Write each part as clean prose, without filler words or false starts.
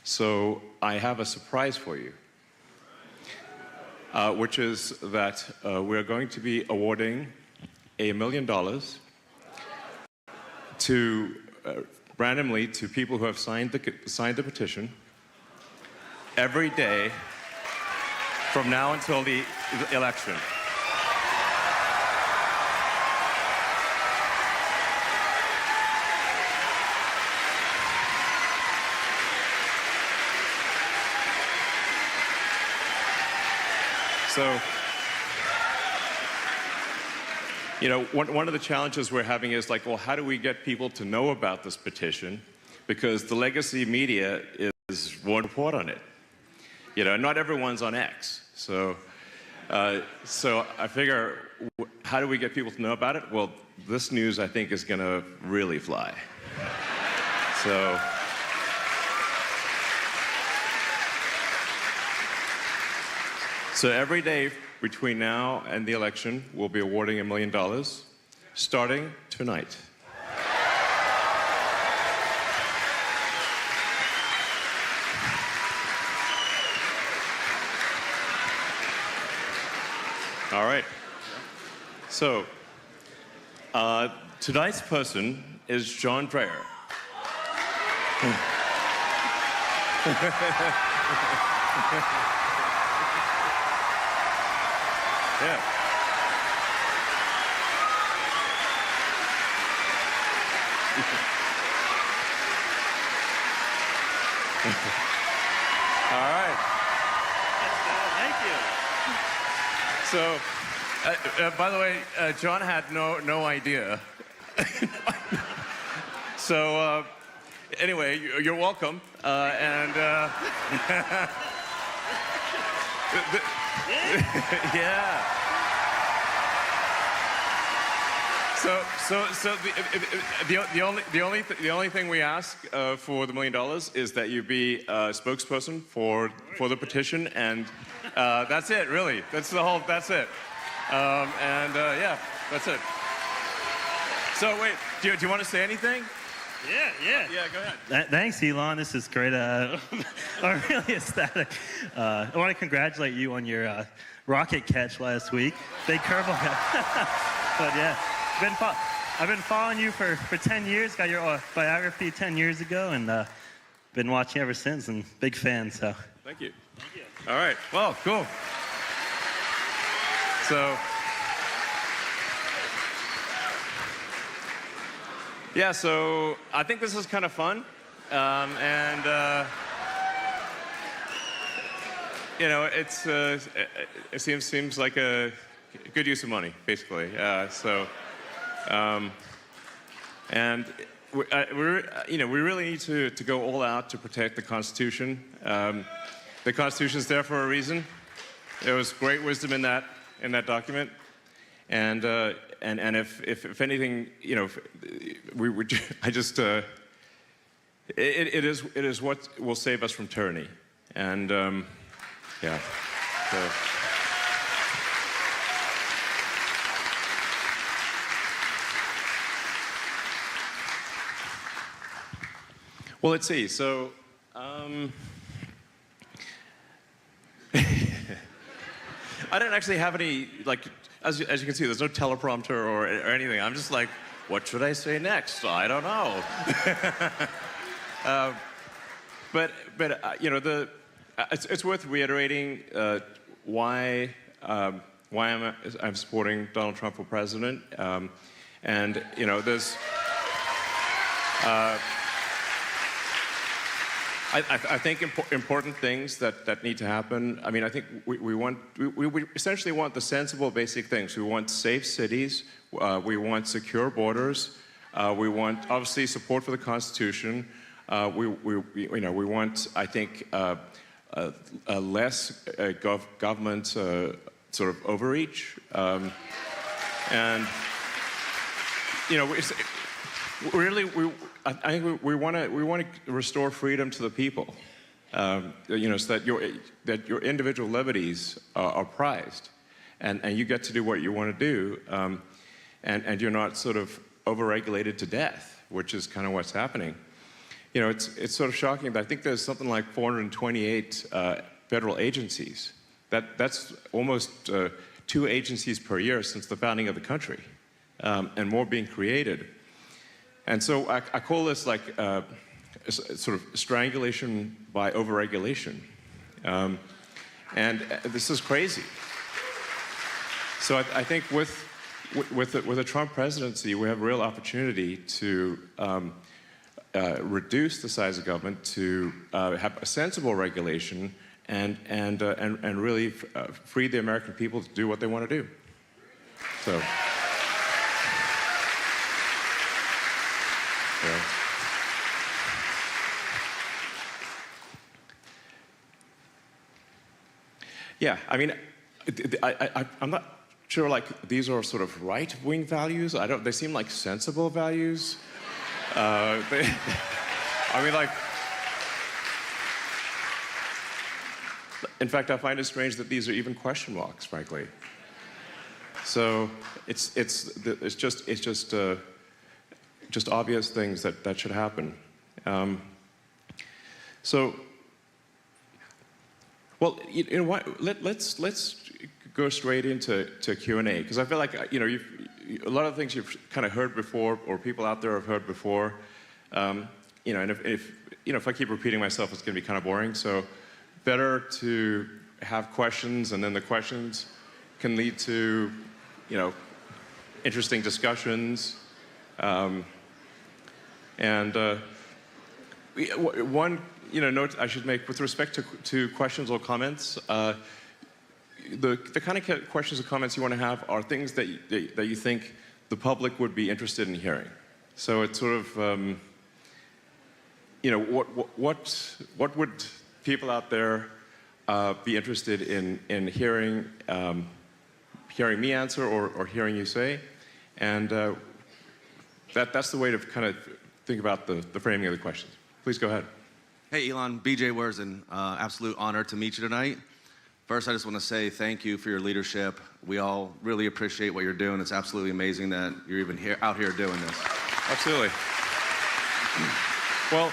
So I have a surprise for you, which is that we're going to be awarding $1 million to randomly to people who have signed the petition every day from now until the election. So, you know, one of the challenges we're having is like, well, how do we get people to know about this petition? Because the legacy media won't report on it. You know, not everyone's on X. So I figure, how do we get people to know about it? Well, this news, I think, is going to really fly. So every day between now and the election, we'll be awarding $1 million, starting tonight. All right. So tonight's person is John Dreyer. Yeah. All right. Thank you. So, by the way, John had no idea. So, anyway, you're welcome. Yeah. So the only thing we ask for the $1 million is that you be a spokesperson for the petition, and that's it, really. That's it. Yeah, that's it. So wait, do you want to say anything? Yeah, go ahead. Thanks, Elon. This is great. I'm really ecstatic. I want to congratulate you on your rocket catch last week. Big curveball. But yeah, I've been following you for 10 years. Got your biography 10 years ago, and been watching ever since, and big fan, so. Thank you. All right, well, cool. So, yeah, so I think this is kind of fun, you know, it seems like a good use of money, basically. We really need to go all out to protect the Constitution. The Constitution is there for a reason. There was great wisdom in that document, and if anything, you know, it is what will save us from tyranny, and yeah. So. Well, let's see. So, I don't actually have any, like, as you can see, there's no teleprompter or anything. I'm just like, what should I say next? I don't know. But you know, it's worth reiterating why I'm supporting Donald Trump for president. And you know, there's. I think important things that need to happen. I mean, I think we essentially want the sensible basic things. We want safe cities. We want secure borders. We want obviously support for the Constitution. We want, I think, less government sort of overreach, and you know, I think we want to restore freedom to the people, you know, so that your individual liberties are prized, and you get to do what you want to do, and you're not sort of overregulated to death, which is kind of what's happening. it's sort of shocking that I think there's something like 428 federal agencies. That's almost 2 agencies per year since the founding of the country, and more being created. And so I call this like sort of strangulation by overregulation. And this is crazy. So I think with the Trump presidency, we have a real opportunity to reduce the size of government, to have a sensible regulation, and really free the American people to do what they want to do. So. Yeah. Yeah, I mean, I'm not sure, like, these are sort of right-wing values. They seem like sensible values. I mean, like, in fact, I find it strange that these are even question marks, frankly. So it's just obvious things that should happen. Well, you know what? Let's go straight into Q&A, because I feel like a lot of things you've kind of heard before, or people out there have heard before. And if I keep repeating myself, it's going to be kind of boring. So better to have questions, and then the questions can lead to interesting discussions. One note I should make with respect to questions or comments, the kind of questions or comments you want to have are things that you think the public would be interested in hearing. So it's sort of, what would people out there be interested in hearing me answer or hearing you say, and that's the way to kind of think about the framing of the questions. Please go ahead. Hey, Elon, BJ Werzen, absolute honor to meet you tonight. First, I just want to say thank you for your leadership. We all really appreciate what you're doing. It's absolutely amazing that you're even out here doing this. Absolutely. Well,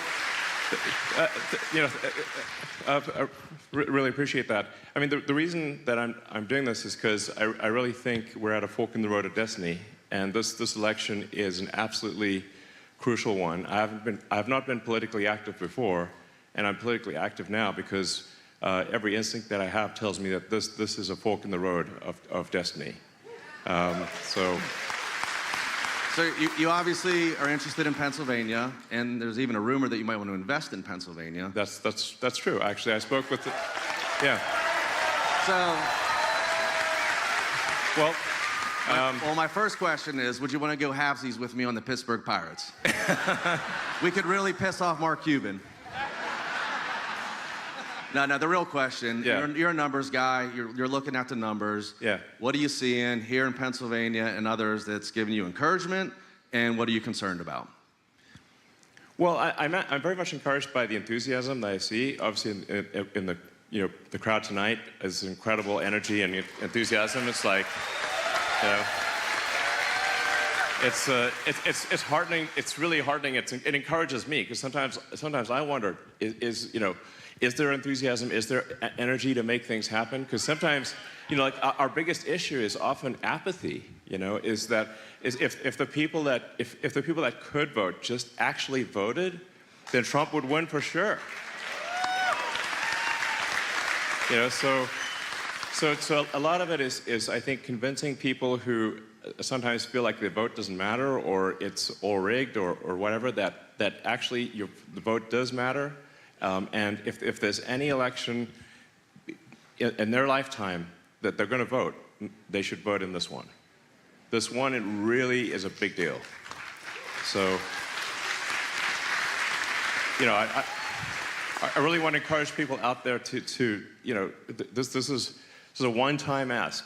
I really appreciate that. I mean, the reason that I'm doing this is because I really think we're at a fork in the road of destiny, and this election is an absolutely crucial one. I have not been politically active before, and I'm politically active now because every instinct that I have tells me that this is a fork in the road of destiny. So you obviously are interested in Pennsylvania, and there's even a rumor that you might want to invest in Pennsylvania. That's true. Actually, I spoke with yeah. So. Well. Well, my first question is, would you want to go halvesies with me on the Pittsburgh Pirates? We could really piss off Mark Cuban. No, the real question, yeah. You're a numbers guy, you're looking at the numbers. Yeah. What are you seeing here in Pennsylvania and others that's giving you encouragement, and what are you concerned about? Well, I'm very much encouraged by the enthusiasm that I see. Obviously, in the crowd tonight is incredible energy and enthusiasm. It's like, it's heartening. It's really heartening. It encourages me, because sometimes I wonder, is there enthusiasm? Is there energy to make things happen? Because sometimes, like our biggest issue is often apathy. Is that if the people that could vote just actually voted, then Trump would win for sure. So a lot of it is I think convincing people who sometimes feel like the vote doesn't matter, or it's all rigged, or whatever, that actually the vote does matter. And if there's any election in their lifetime that they're going to vote, they should vote in this one. This one, it really is a big deal. So, I really want to encourage people out there to this is a one-time ask.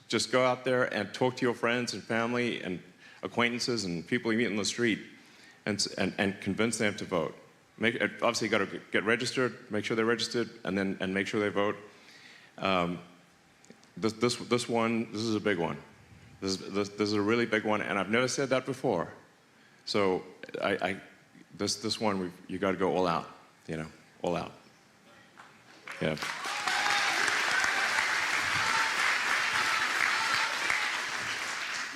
Just go out there and talk to your friends and family and acquaintances and people you meet in the street, and convince them to vote. Obviously, you got to get registered, make sure they're registered, and make sure they vote. This is a big one. This is a really big one, and I've never said that before. So this one, you got to go all out, all out. Yeah.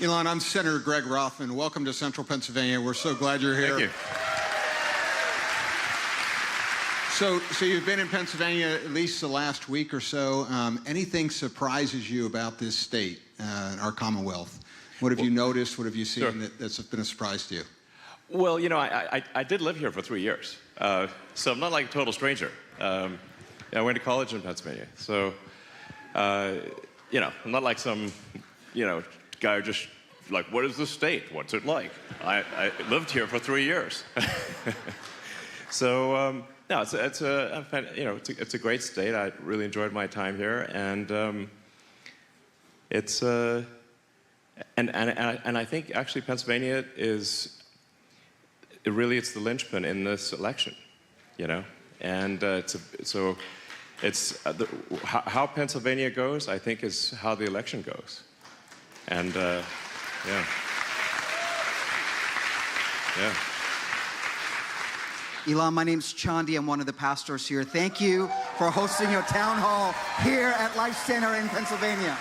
Elon, I'm Senator Greg Rothman. Welcome to Central Pennsylvania. We're so glad you're here. Thank you. So you've been in Pennsylvania at least the last week or so. Anything surprises you about this state, our Commonwealth? What have you noticed? What have you seen that's been a surprise to you? Well, I did live here for 3 years, so I'm not like a total stranger. I went to college in Pennsylvania, so I'm not like some guy who just like, what is the state? What's it like? I lived here for 3 years, so no, it's a great state. I really enjoyed my time here, and it's and I think actually Pennsylvania is. It's the linchpin in this election, and how Pennsylvania goes, I think, is how the election goes, and yeah. Elon, my name's Chandi. I'm one of the pastors here. Thank you for hosting your town hall here at Life Center in Pennsylvania.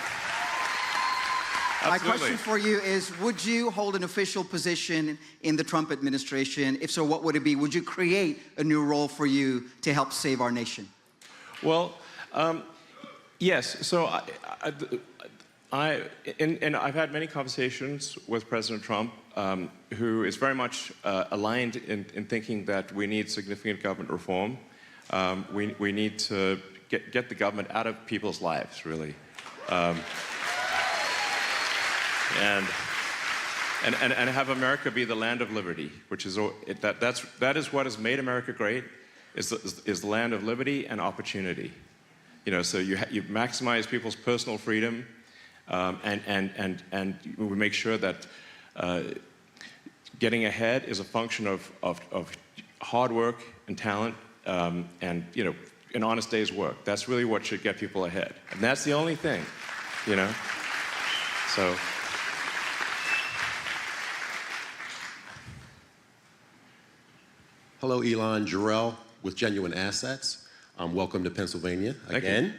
My question for you is, would you hold an official position in the Trump administration? If so, what would it be? Would you create a new role for you to help save our nation? Well, yes. So I've had many conversations with President Trump, who is very much aligned in thinking that we need significant government reform. We need to get the government out of people's lives, really. And have America be the land of liberty, which is that is what has made America great, is the land of liberty and opportunity. So you maximize people's personal freedom, and we make sure that getting ahead is a function of hard work and talent, and an honest day's work. That's really what should get people ahead, and that's the only thing, So. Hello, Elon. Jarrell with Genuine Assets. Welcome to Pennsylvania again.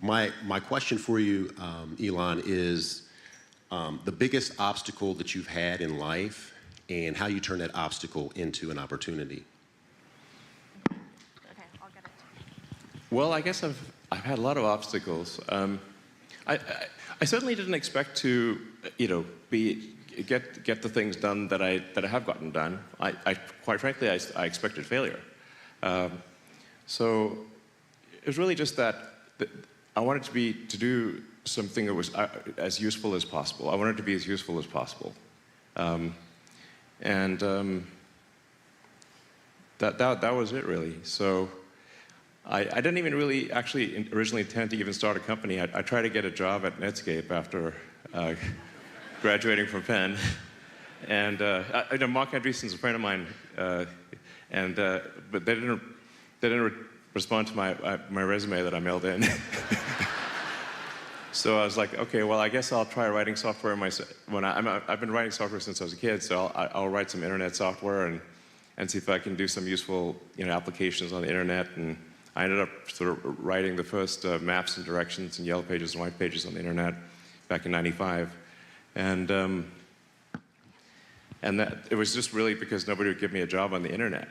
My question for you, Elon, is the biggest obstacle that you've had in life and how you turn that obstacle into an opportunity. Okay, I'll get it. Well, I guess I've had a lot of obstacles. I certainly didn't expect to, get the things done that I have gotten done. Quite frankly, I expected failure. So it was really just that I wanted to do something that was as useful as possible. I wanted to be as useful as possible, and that was it really. So I didn't even really actually originally intend to even start a company. I tried to get a job at Netscape after. Graduating from Penn, and Mark Andreessen's a friend of mine, but they didn't respond to my resume that I mailed in. So I was like, okay, well, I guess I'll try writing software myself. I've been writing software since I was a kid, so I'll write some internet software and see if I can do some useful applications on the internet. And I ended up sort of writing the first maps and directions and yellow pages and white pages on the internet back in '95. And that it was just really because nobody would give me a job on the internet.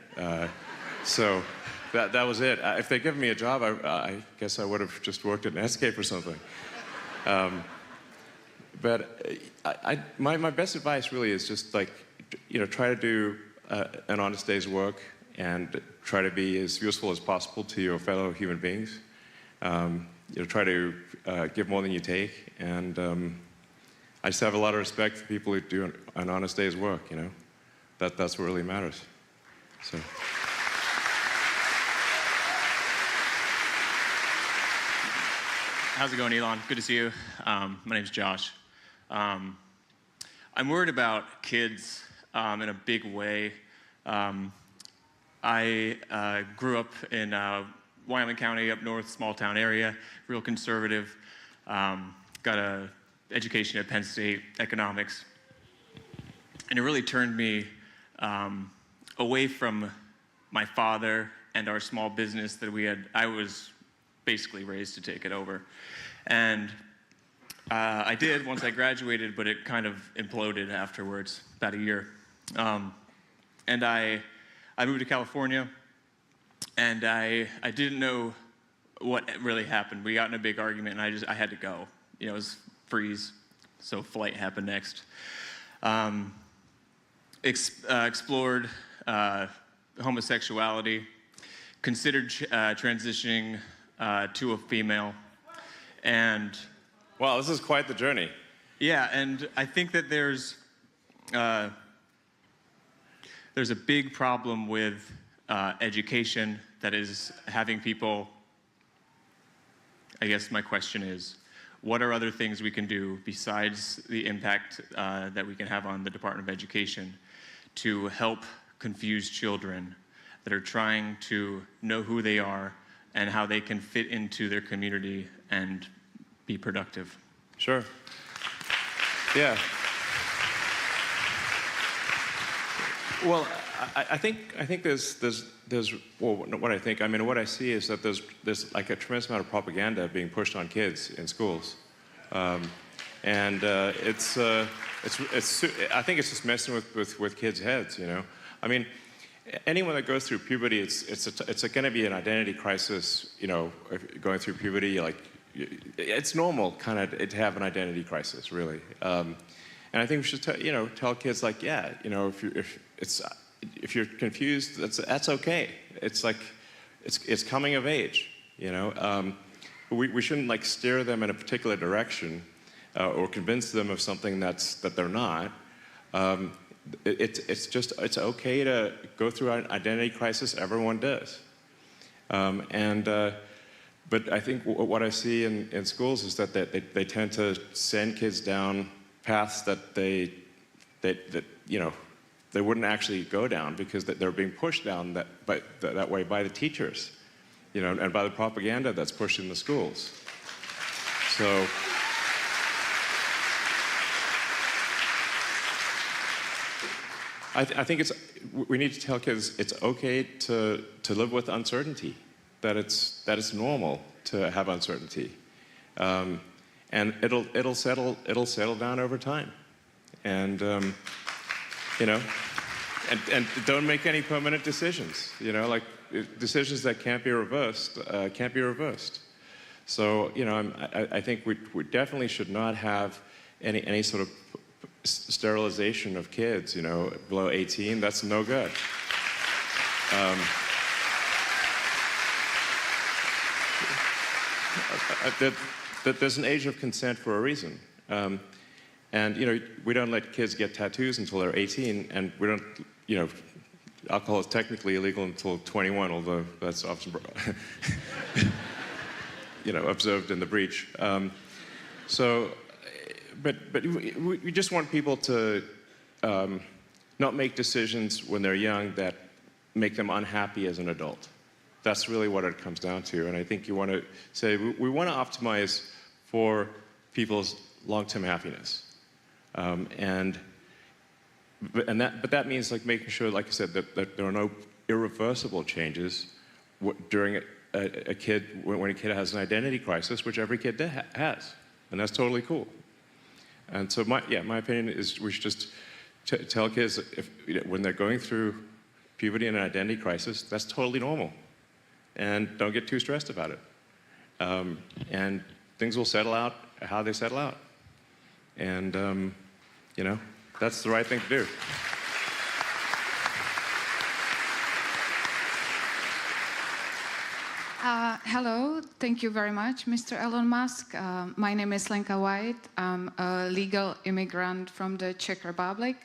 So that was it. If they'd given me a job, I guess I would have just worked at Netscape or something. But my best advice really is just like, try to do an honest day's work and try to be as useful as possible to your fellow human beings. Try to give more than you take, and I just have a lot of respect for people who do an honest day's work, That's what really matters. So. How's it going, Elon? Good to see you. My name's Josh. I'm worried about kids in a big way. I grew up in Wyoming County, up north, small town area, real conservative. Got a education at Penn State, economics. And it really turned me away from my father and our small business that we had. I was basically raised to take it over. And I did once I graduated, but it kind of imploded afterwards, about a year. And I moved to California, and I didn't know what really happened. We got in a big argument, and I had to go. It was freeze, so flight happened next. Explored homosexuality, considered transitioning to a female, and wow, this is quite the journey. Yeah, and I think that there's a big problem with education that is having people. I guess my question is, what are other things we can do besides the impact that we can have on the Department of Education to help confused children that are trying to know who they are and how they can fit into their community and be productive? Sure. Yeah. Well, I think there's well, what I think, I mean, what I see is that there's like a tremendous amount of propaganda being pushed on kids in schools, and I think it's just messing with kids' heads, I mean, anyone that goes through puberty, it's going to be an identity crisis, going through puberty, like, it's normal kind of to have an identity crisis, really. And I think we should tell kids, like, yeah, if you're confused, that's okay. It's like it's coming of age, we shouldn't like steer them in a particular direction or convince them of something that they're not. It's okay to go through an identity crisis. Everyone does. But I think what I see in schools is that they tend to send kids down paths that they wouldn't actually go down because they're being pushed down that way by the teachers, and by the propaganda that's pushed in the schools. So I think we need to tell kids it's okay to live with uncertainty, that it's normal to have uncertainty, and it'll settle down over time, and and don't make any permanent decisions, like decisions that can't be reversed. So I think we definitely should not have any sort of sterilization of kids, below 18. That's no good. That there's an age of consent for a reason. And we don't let kids get tattoos until they're 18, and we don't, alcohol is technically illegal until 21, although that's often, observed in the breach. But we just want people to not make decisions when they're young that make them unhappy as an adult. That's really what it comes down to. And I think you want to say we want to optimize for people's long-term happiness. But that means like making sure, like I said, that there are no irreversible changes during a kid when a kid has an identity crisis, which every kid has, and that's totally cool. And so my opinion is we should just tell kids when they're going through puberty and an identity crisis, that's totally normal, and don't get too stressed about it. And things will settle out how they settle out. And, that's the right thing to do. Hello, thank you very much, Mr. Elon Musk. My name is Lenka White. I'm a legal immigrant from the Czech Republic.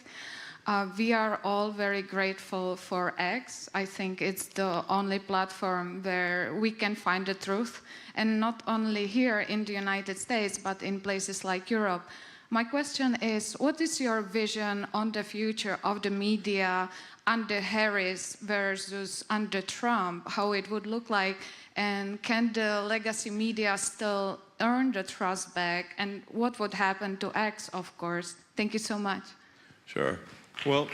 We are all very grateful for X. I think it's the only platform where we can find the truth, and not only here in the United States, but in places like Europe. My question is, what is your vision on the future of the media under Harris versus under Trump, how it would look like, and can the legacy media still earn the trust back, and what would happen to X, of course? Thank you so much. Sure. Well,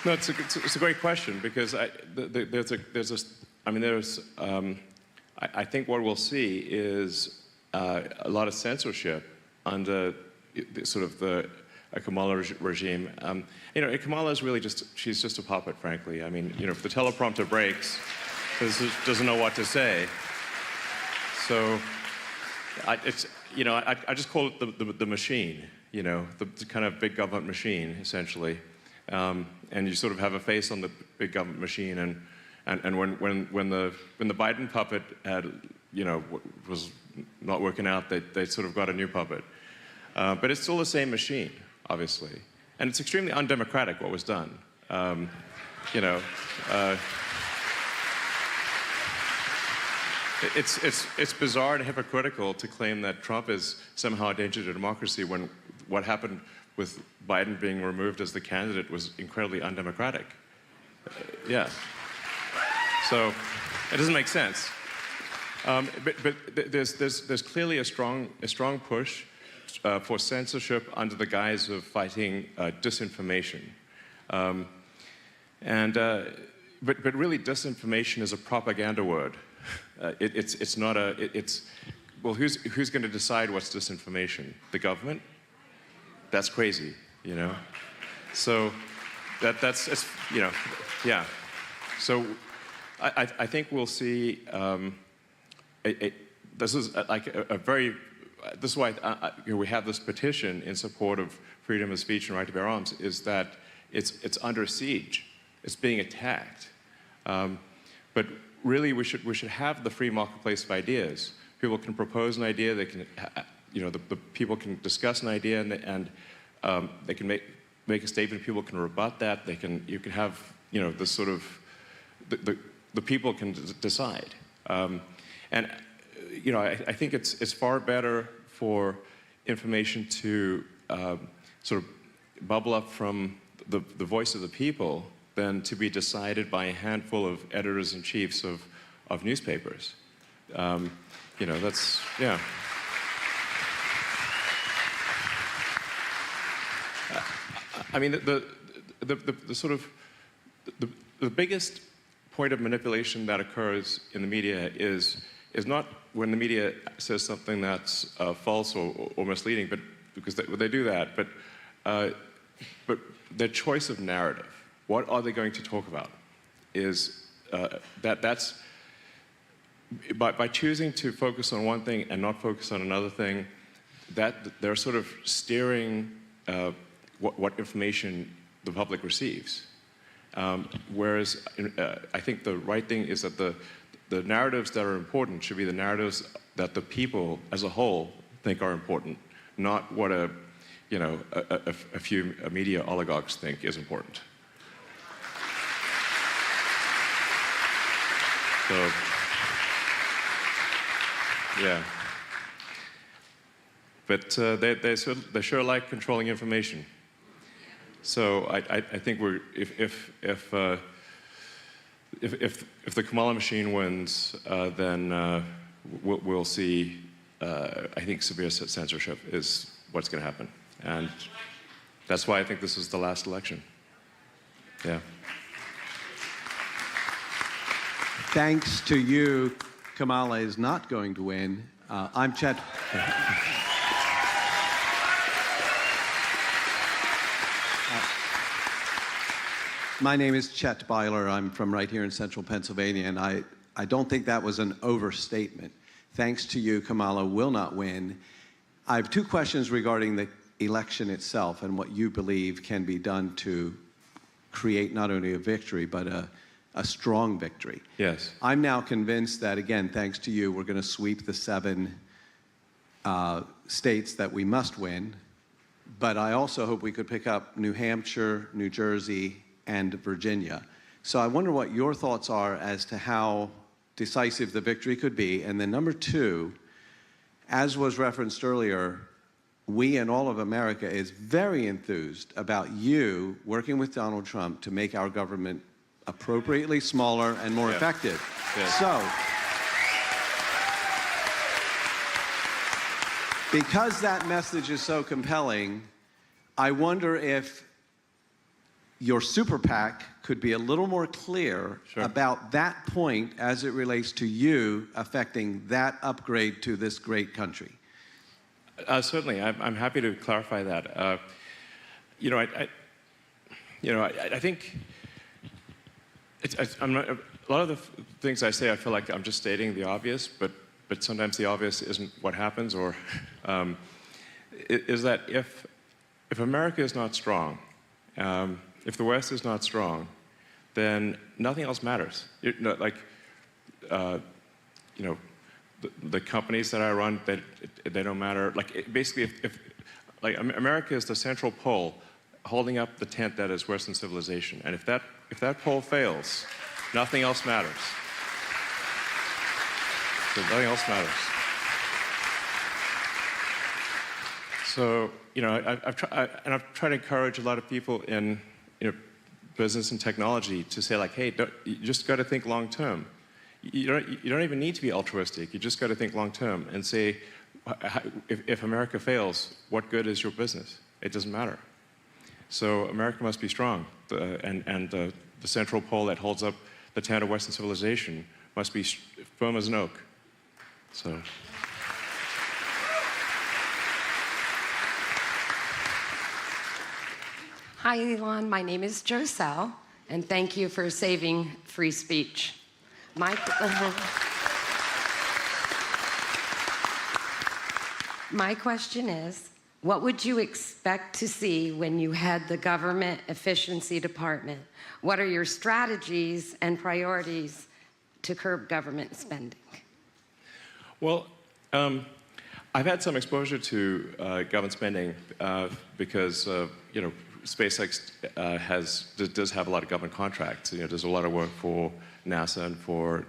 No, it's a great question because I think what we'll see is a lot of censorship under the Kamala regime. Kamala is really she's just a puppet, frankly. I mean, if the teleprompter breaks, doesn't know what to say. So I just call it the machine, the kind of big government machine, essentially. And you sort of have a face on the big government machine, and when the Biden puppet was not working out, they sort of got a new puppet. But it's still the same machine, obviously, and it's extremely undemocratic what was done. It's bizarre and hypocritical to claim that Trump is somehow a danger to democracy when what happened with Biden being removed as the candidate was incredibly undemocratic. Yeah. So it doesn't make sense. But there's clearly a strong push for censorship under the guise of fighting disinformation. But really, disinformation is a propaganda word. It's not a. Well, who's going to decide what's disinformation? The government? That's crazy, So that's yeah. So I think we'll see. This is like a very. This is why we have this petition in support of freedom of speech and right to bear arms. Is that it's under siege. It's being attacked. But really, we should have the free marketplace of ideas. People can propose an idea. They can, the people can discuss an idea, and they can make a statement. People can rebut that. You can have, this sort of, the people can decide. And I think it's far better for information to sort of bubble up from the voice of the people than to be decided by a handful of editors-in-chiefs of newspapers. That's, yeah. I mean, the sort of, the biggest point of manipulation that occurs in the media is not when the media says something that's false or misleading, but because they do that, but their choice of narrative. What are they going to talk about? Is that's by choosing to focus on one thing and not focus on another thing, that they're sort of steering what information the public receives. Whereas I think the right thing is that the narratives that are important should be the narratives that the people as a whole think are important, not what a few media oligarchs think is important. So, yeah. But they sure like controlling information. So I think if the Kamala machine wins, then we'll see. I think severe censorship is what's going to happen, and that's why I think this is the last election. Yeah. Thanks to you, Kamala is not going to win. I'm Chet. My name is Chet Byler. I'm from right here in central Pennsylvania, and I don't think that was an overstatement. Thanks to you, Kamala will not win. I have two questions regarding the election itself and what you believe can be done to create not only a victory, but a strong victory. Yes. I'm now convinced that, again, thanks to you, we're going to sweep the 7 states that we must win. But I also hope we could pick up New Hampshire, New Jersey, and Virginia. So I wonder what your thoughts are as to how decisive the victory could be. And then number 2, as was referenced earlier, we and all of America is very enthused about you working with Donald Trump to make our government appropriately smaller and more effective. Yes. So, because that message is so compelling, I wonder if your super PAC could be a little more clear about that point as it relates to you affecting that upgrade to this great country. Certainly, I'm happy to clarify that. I think a lot of the things I say, I feel like I'm just stating the obvious, but sometimes the obvious isn't what happens, or is that if America is not strong, if the West is not strong, then nothing else matters. The companies that I run, they don't matter. Basically, if America is the central pole holding up the tent that is Western civilization, and if that pole fails, nothing else matters. So nothing else matters. So I've tried to encourage a lot of people in business and technology to say, like, hey, you just got to think long term. You don't even need to be altruistic. You just got to think long term and say, if America fails, what good is your business? It doesn't matter. So America must be strong, and the central pole that holds up the tent of Western civilization must be firm as an oak. So. Hi, Elon. My name is Joselle, and thank you for saving free speech. My question is, what would you expect to see when you head the Government Efficiency Department? What are your strategies and priorities to curb government spending? Well, I've had some exposure to government spending because SpaceX does have a lot of government contracts. There's a lot of work for NASA and for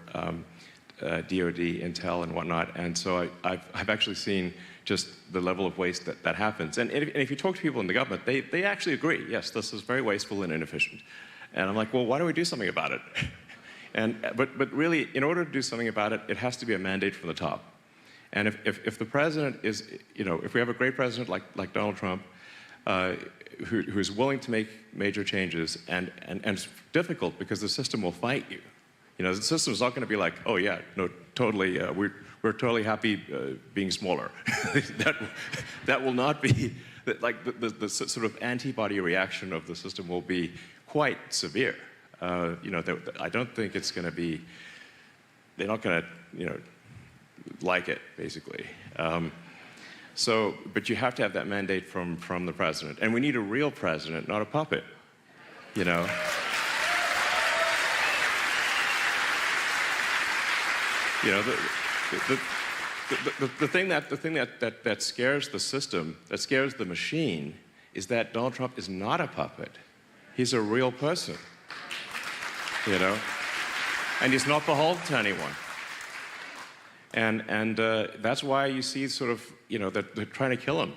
DoD, Intel, and whatnot. And so I've actually seen just the level of waste that happens. And if you talk to people in the government, they actually agree. Yes, this is very wasteful and inefficient. And I'm like, well, why don't we do something about it? But really, in order to do something about it, it has to be a mandate from the top. And if the president is, if we have a great president like Donald Trump, who's willing to make major changes, and it's difficult because the system will fight you. The system's not going to be like, oh yeah, no, totally, we're totally happy being smaller. that will not be, the sort of antibody reaction of the system will be quite severe. I don't think it's going to be, they're not going to, like it, basically. But you have to have that mandate from the president. And we need a real president, not a puppet, The thing that scares the system, that scares the machine, is that Donald Trump is not a puppet. He's a real person, and he's not beholden to anyone. And that's why you see sort of, that they're trying to kill him,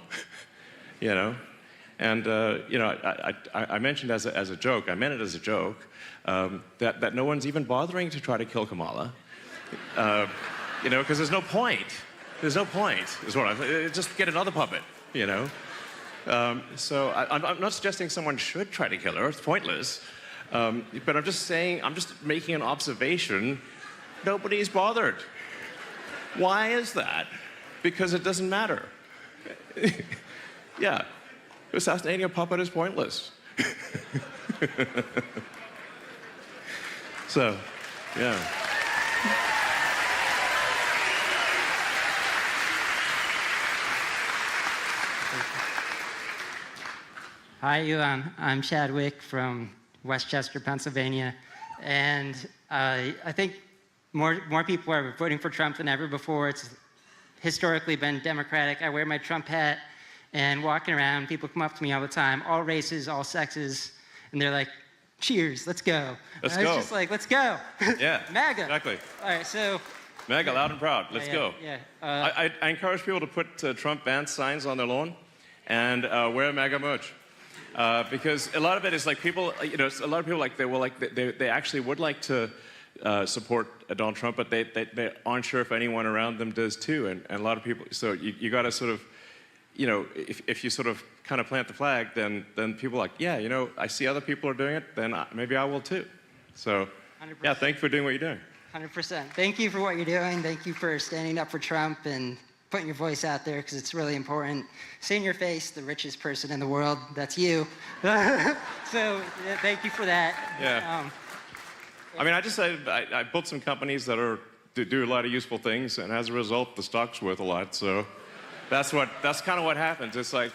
And, I mentioned as a joke, I meant it as a joke, that no one's even bothering to try to kill Kamala, because there's no point. There's no point, is what just get another puppet, So I'm not suggesting someone should try to kill her, it's pointless. But I'm just saying, I'm just making an observation, nobody's bothered. Why is that? Because it doesn't matter. Yeah, assassinating a puppet is pointless. So, yeah. Hi, Elon. I'm Chadwick from Westchester, Pennsylvania. And I think more people are voting for Trump than ever before. It's historically been Democratic. I wear my Trump hat, and walking around, people come up to me all the time, all races, all sexes, and they're like, cheers, let's go. Let's go. I go. was just like, let's go. Yeah. MAGA. Exactly. All right, so. MAGA, loud and proud. Let's go. Yeah. I encourage people to put Trump Vance signs on their lawn and wear MAGA merch. Because a lot of it is like people, a lot of people they actually would like to support Donald Trump, but they aren't sure if anyone around them does too, and a lot of people. So you got to sort of, if you sort of kind of plant the flag, then people are like, yeah, I see other people are doing it, then maybe I will too. So, 100%. yeah, thank you for doing what you're doing. 100%. Thank you for what you're doing. Thank you for standing up for Trump and putting your voice out there, because it's really important. See in your face, the richest person in the world, that's you. So thank you for that. Yeah. I mean, I built some companies that do a lot of useful things, and as a result, the stock's worth a lot. So that's kind of what happens. It's like,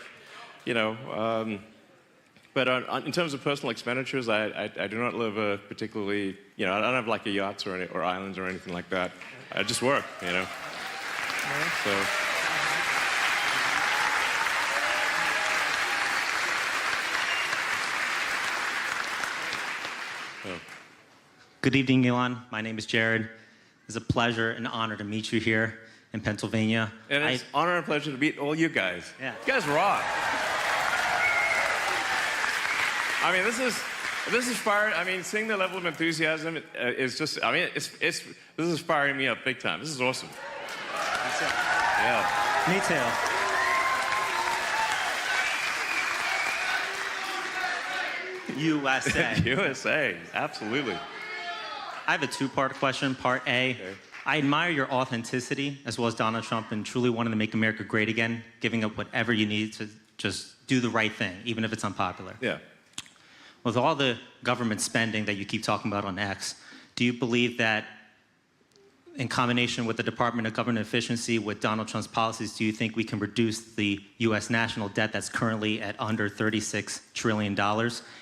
but in terms of personal expenditures, I do not live particularly, I don't have like a yachts or islands or anything like that. I just work, So. Good evening, Elon. My name is Jared. It's a pleasure and honor to meet you here in Pennsylvania. And it's an honor and pleasure to meet all you guys. Yeah. You guys rock. I mean, this is firing. I mean, seeing the level of enthusiasm is just. I mean, this is firing me up big time. This is awesome. Yeah. Me too. USA. USA, absolutely. I have a two-part question. Part A, okay. I admire your authenticity as well as Donald Trump and truly wanting to make America great again, giving up whatever you need to just do the right thing, even if it's unpopular. Yeah. With all the government spending that you keep talking about on X, do you believe that in combination with the Department of Government Efficiency, with Donald Trump's policies, do you think we can reduce the U.S. national debt that's currently at under $36 trillion?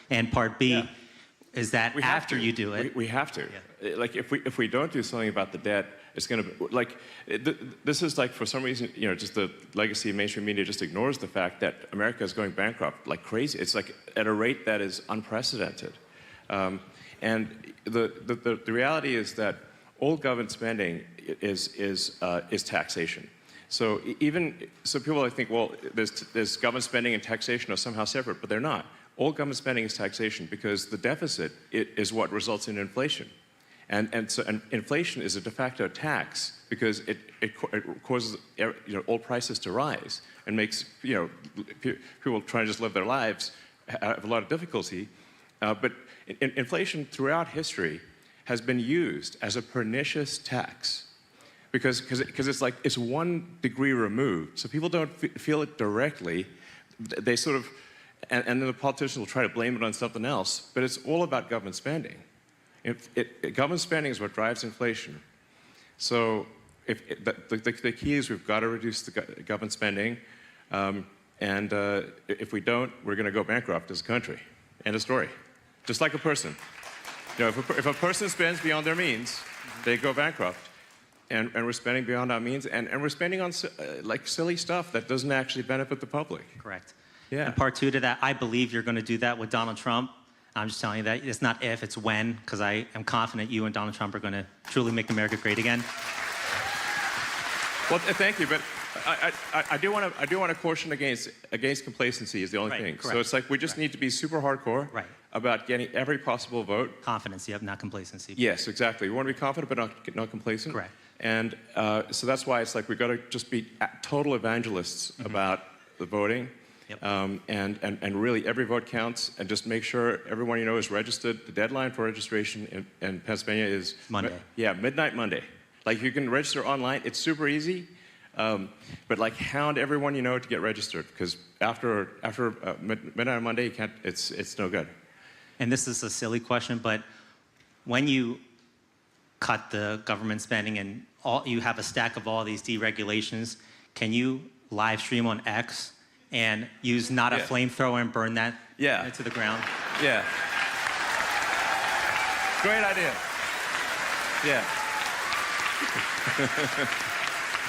And part B, is that after you do it? We have to. Yeah. Like, if we don't do something about the debt, it's going to be, like, this is like, for some reason, just the legacy of mainstream media just ignores the fact that America is going bankrupt like crazy. It's like at a rate that is unprecedented. And the reality is that all government spending is taxation. So people think, well, there's government spending and taxation are somehow separate, but they're not. All government spending is taxation because the deficit is what results in inflation, and inflation is a de facto tax because it causes all prices to rise and makes people trying to just live their lives have a lot of difficulty. But inflation throughout history has been used as a pernicious tax because it's like it's 1 degree removed, so people don't feel it directly. They sort of, and then the politicians will try to blame it on something else, but it's all about government spending. Government spending is what drives inflation. So the key is we've got to reduce the government spending, and if we don't, we're going to go bankrupt as a country. End of story. Just like a person. If a person spends beyond their means, they go bankrupt. And we're spending beyond our means, and we're spending on like silly stuff that doesn't actually benefit the public. Correct. Yeah. And part 2 to that, I believe you're going to do that with Donald Trump. I'm just telling you that it's not if, it's when, because I am confident you and Donald Trump are going to truly make America great again. Well, thank you, but I do want to caution against complacency is the only thing. Correct. So it's like we just need to be super hardcore about getting every possible vote. Confidence, yep, not complacency. Yes, exactly. We want to be confident, but not complacent. Correct. And so that's why it's like we've got to just be total evangelists about the voting. Yep. And really every vote counts, and just make sure everyone is registered. The deadline for registration in Pennsylvania is Monday. Midnight Monday. Like, you can register online. It's super easy, but like hound everyone to get registered, because after midnight on Monday, you can't. It's no good. And this is a silly question, but when you cut the government spending and you have a stack of all these deregulations, can you live stream on X and use not a flamethrower and burn that into the ground? Yeah. Great idea. Yeah.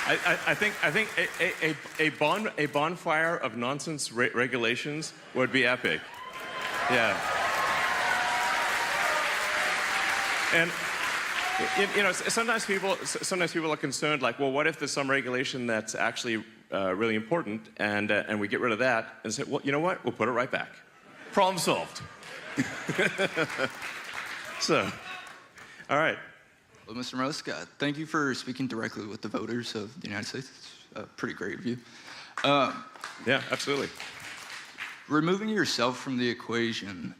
I think a bonfire of nonsense regulations would be epic. Yeah. And sometimes people are concerned, like, well, what if there's some regulation that's actually really important, and we get rid of that, and say, well, you know what? We'll put it right back. Problem solved. So, all right. Well, Mr. Musk, thank you for speaking directly with the voters of the United States. It's pretty great of you. Yeah, absolutely. Removing yourself from the equation,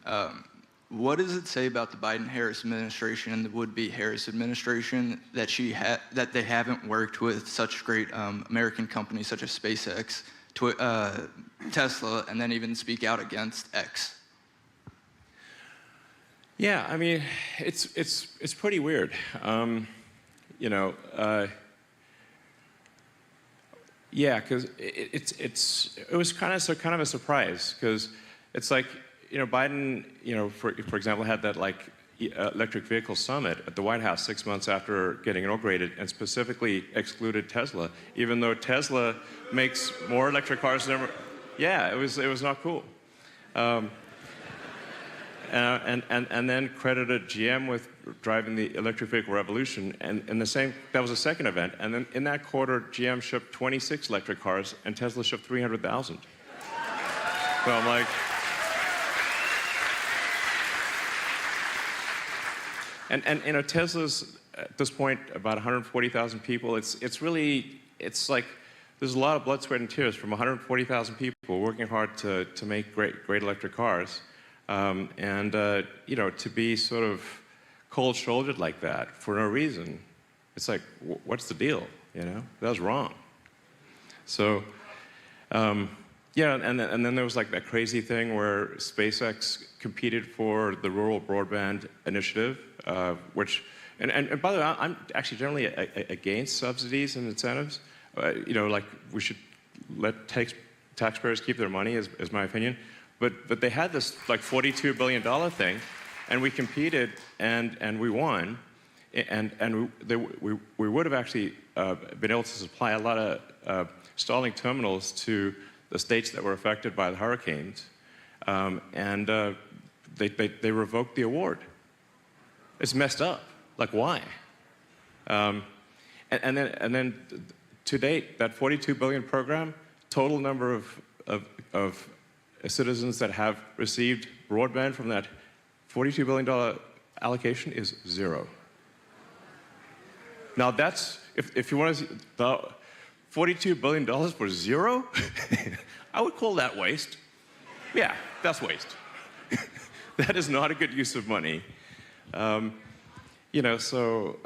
what does it say about the Biden-Harris administration and the would-be Harris administration that that they haven't worked with such great American companies such as SpaceX, Tesla, and then even speak out against X? Yeah, I mean, it's pretty weird. You know, yeah, because it was kind of a surprise, because it's like, you know, Biden, you know, for example, had that like electric vehicle summit at the White House 6 months after getting inaugurated, and specifically excluded Tesla, even though Tesla makes more electric cars than ever. Yeah, it was not cool. And then credited GM with driving the electric vehicle revolution, and that was the second event, and then in that quarter, GM shipped 26 electric cars, and Tesla shipped 300,000. So I'm like, and you know, Tesla's at this point about 140,000 people. It's like there's a lot of blood, sweat, and tears from 140,000 people working hard to make great electric cars. You know, to be sort of cold-shouldered like that for no reason, it's like, what's the deal? You know, that was wrong. So, yeah, and then there was like that crazy thing where SpaceX competed for the Rural Broadband Initiative, which, and by the way, I'm actually generally against subsidies and incentives. You know, like we should let taxpayers keep their money, is my opinion. But they had this like $42 billion thing, and we competed and we won, and we would have actually been able to supply a lot of Starlink terminals to the states that were affected by the hurricanes, and they revoked the award. It's messed up. Like, why? And then to date, that $42 billion program, total number of citizens that have received broadband from that $42 billion allocation is 0. Now that's, if you want to see the $42 billion for 0, I would call that waste. Yeah, that's waste. That is not a good use of money. You know, so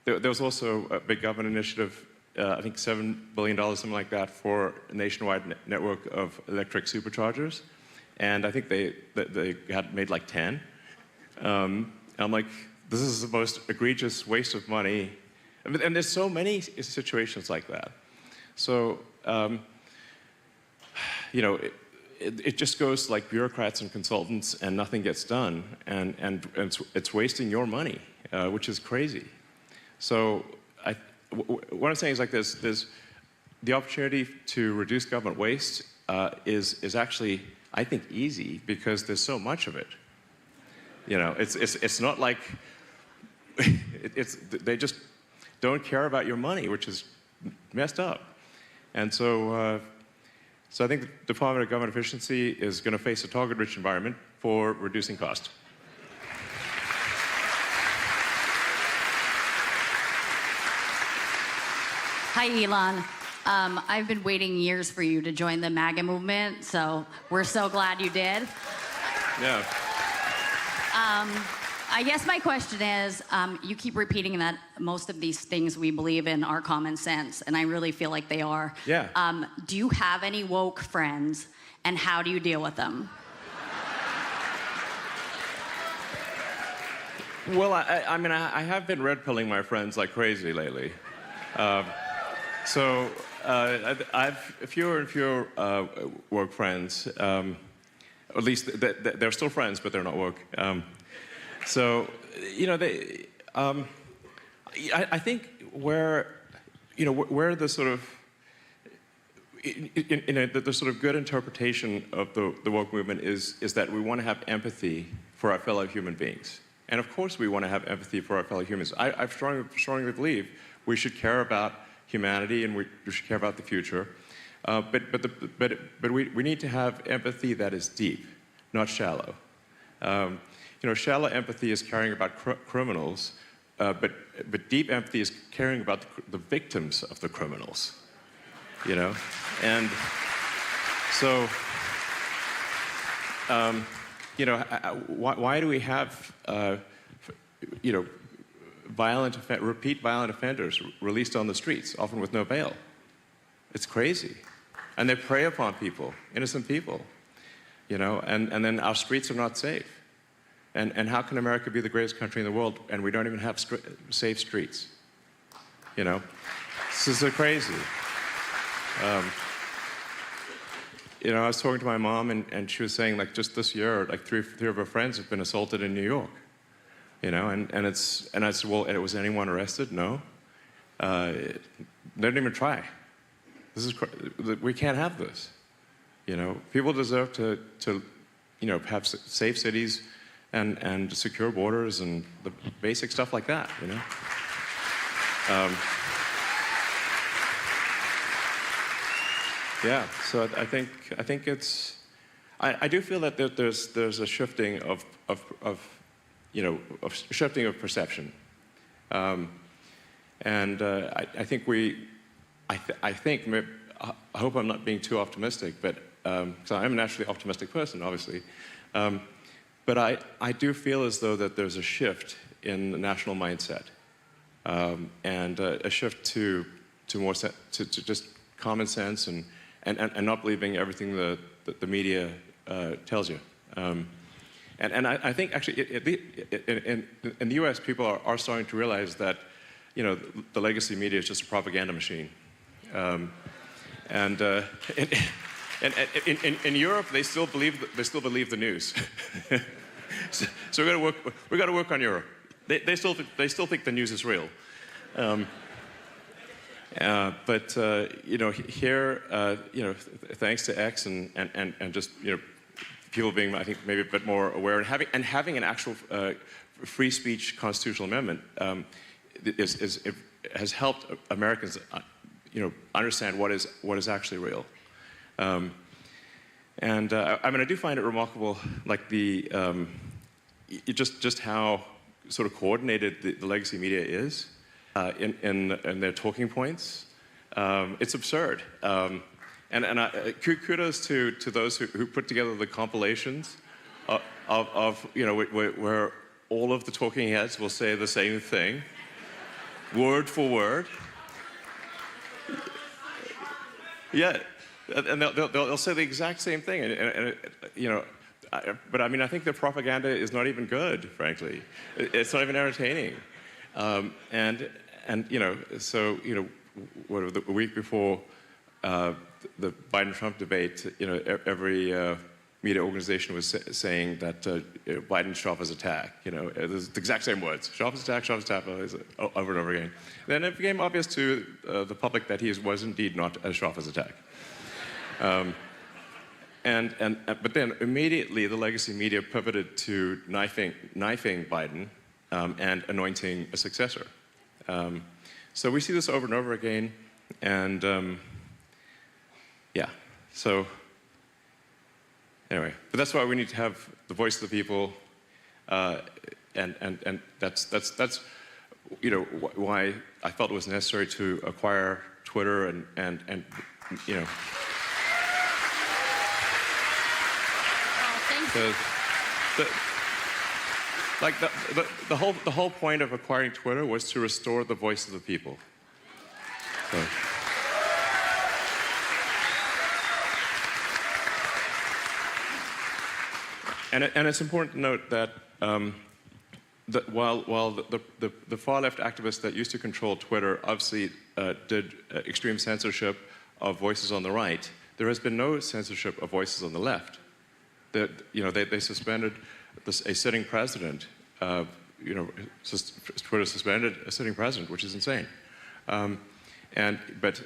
there was also a big government initiative, I think $7 billion, something like that, for a nationwide network of electric superchargers. And I think they had made like 10. And I'm like, this is the most egregious waste of money. And there's so many situations like that. So, you know, it just goes to like bureaucrats and consultants, and nothing gets done. And it's wasting your money, which is crazy. So what I'm saying is like this: there's the opportunity to reduce government waste is actually, I think, easy because there's so much of it. You know, it's not like they just don't care about your money, which is messed up. And so I think the Department of Government Efficiency is going to face a target-rich environment for reducing cost. Hi, Elon. I've been waiting years for you to join the MAGA movement, so we're so glad you did. Yeah. I guess my question is, you keep repeating that most of these things we believe in are common sense, and I really feel like they are. Yeah. Do you have any woke friends, and how do you deal with them? Well, I mean, I have been red-pilling my friends like crazy lately. So I've fewer and fewer woke friends. At least they're still friends, but they're not woke. So, you know, I think where the sort of, the sort of good interpretation of the woke movement is that we want to have empathy for our fellow human beings. And of course we want to have empathy for our fellow humans. I strongly believe we should care about humanity and we should care about the future. But we need to have empathy that is deep, not shallow. You know, shallow empathy is caring about criminals, but deep empathy is caring about the victims of the criminals. you know? And so, you know, why do we have, you know, repeat violent offenders released on the streets, often with no bail? It's crazy. And they prey upon people, innocent people, you know, and then our streets are not safe. And how can America be the greatest country in the world and we don't even have safe streets? You know, this is so crazy. You know, I was talking to my mom and she was saying, like, just this year, like three of her friends have been assaulted in New York. You know, and I said, well, was anyone arrested? No. They didn't even try. We can't have this. You know, people deserve to you know, have safe cities and secure borders and the basic stuff like that, you know. Yeah, so I think it's, I do feel that there's a shifting of you know, shifting of perception, and I think I hope I'm not being too optimistic, but so I'm a naturally optimistic person, obviously, but I do feel as though that there's a shift in the national mindset, and a shift to just common sense and not believing everything the media tells you. And I think actually in the U.S. people are starting to realize that, you know, the legacy media is just a propaganda machine. In Europe they still believe the news. So we got to work on Europe. They still think the news is real. But you know, here, you know, thanks to X and just, you know, people being, I think, maybe a bit more aware and having an actual free speech constitutional amendment has helped Americans, you know, understand what is actually real. I mean, I do find it remarkable, like just how sort of coordinated the legacy media is in their talking points. It's absurd. And kudos to those who put together the compilations of you know, where all of the talking heads will say the same thing, word for word. Yeah, and they'll say the exact same thing, and you know, but I mean, I think the propaganda is not even good, frankly. It's not even entertaining, and you know, so you know, a week before the Biden-Trump debate, you know, every media organization was saying that Biden's Sharper's attack, you know, the exact same words, Sharper's attack, over and over again. Then it became obvious to the public that he was indeed not a Sharper's attack. But then immediately the legacy media pivoted to knifing Biden and anointing a successor. So we see this over and over again, and yeah, so anyway, but that's why we need to have the voice of the people, and that's you know, why I felt it was necessary to acquire Twitter and you know. The whole point of acquiring Twitter was to restore the voice of the people. So. And it's important to note that while the far left activists that used to control Twitter obviously did extreme censorship of voices on the right, there has been no censorship of voices on the left. You know, they suspended a sitting president. You know, Twitter suspended a sitting president, which is insane. But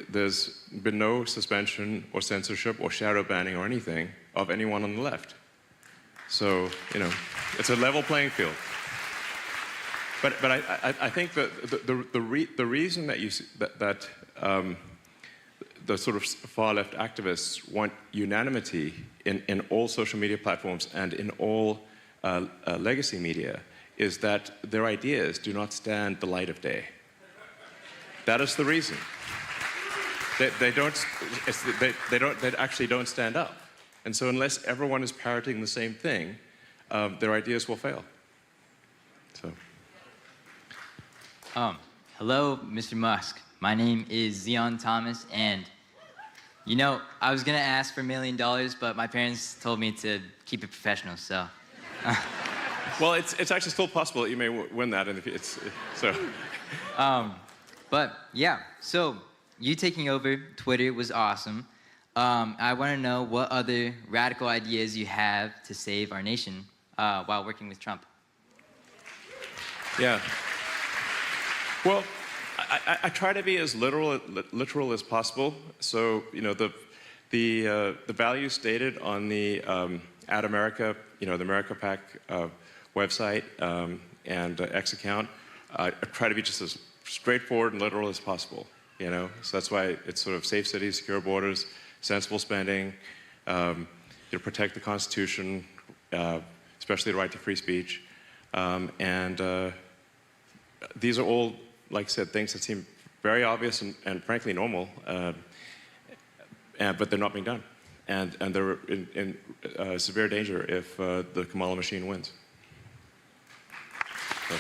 there's been no suspension or censorship or shadow banning or anything of anyone on the left. So, you know, it's a level playing field. But I think that the reason that the sort of far left activists want unanimity in all social media platforms and in all legacy media is that their ideas do not stand the light of day. That is the reason. they actually don't stand up. And so unless everyone is parroting the same thing, their ideas will fail. So. Hello, Mr. Musk. My name is Zion Thomas, and you know, I was gonna ask for $1 million, but my parents told me to keep it professional, so. Well, it's actually still possible that you may win that in the future. So. But yeah, so you taking over Twitter was awesome. I want to know what other radical ideas you have to save our nation while working with Trump. Yeah. Well, I try to be as literal as possible. So, you know, the values stated on the Ad America, you know, the America PAC website and X account, I try to be just as straightforward and literal as possible. You know, so that's why it's sort of safe cities, secure borders, sensible spending, you know, protect the Constitution, especially the right to free speech, and these are all, like I said, things that seem very obvious and frankly normal, but they're not being done, and they're in severe danger if the Kamala machine wins. So.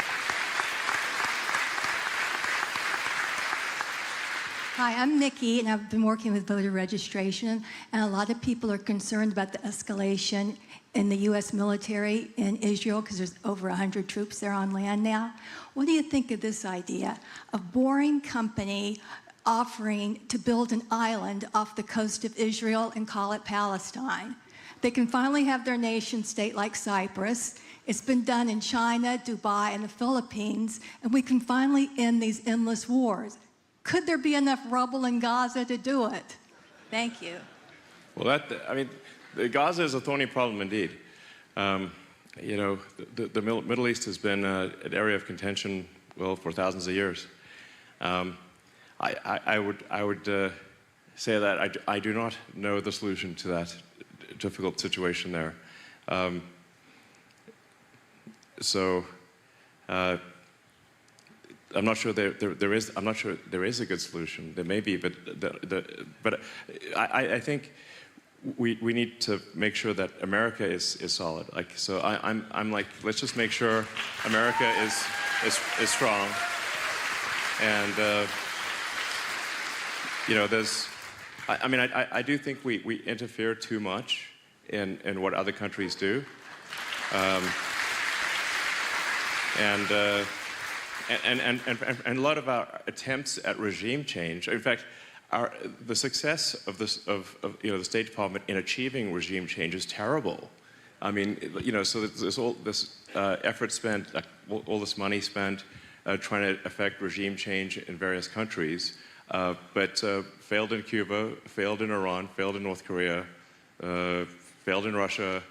Hi, I'm Nikki, and I've been working with voter registration, and a lot of people are concerned about the escalation in the U.S. military in Israel, because there's over 100 troops there on land now. What do you think of this idea? A boring company offering to build an island off the coast of Israel and call it Palestine. They can finally have their nation state like Cyprus. It's been done in China, Dubai, and the Philippines, and we can finally end these endless wars. Could there be enough rubble in Gaza to do it? Thank you. Well, I mean, Gaza is a thorny problem indeed. You know, the Middle East has been an area of contention, well, for thousands of years. I would say that I do not know the solution to that difficult situation there. I'm not sure there is a good solution. There may be, but I think we need to make sure that America is solid. Like, so I'm like, let's just make sure America is strong. And you know, I mean, I do think we interfere too much in what other countries do. And a lot of our attempts at regime change, in fact, the success of you know, the State Department in achieving regime change is terrible. I mean, you know, so there's all this effort spent, all this money spent trying to affect regime change in various countries, but failed in Cuba, failed in Iran, failed in North Korea, failed in Russia.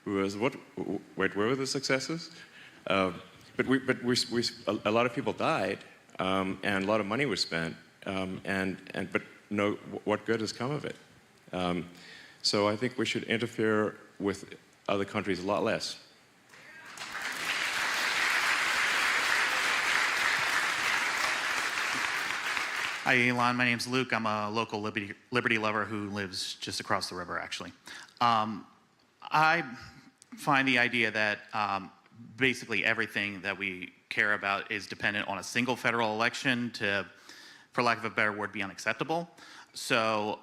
Wait, where were the successes? But a lot of people died, and a lot of money was spent, but no, what good has come of it? So I think we should interfere with other countries a lot less. Hi, Elon. My name's Luke. I'm a local liberty lover who lives just across the river, actually. I find the idea that basically everything that we care about is dependent on a single federal election to, for lack of a better word, be unacceptable. So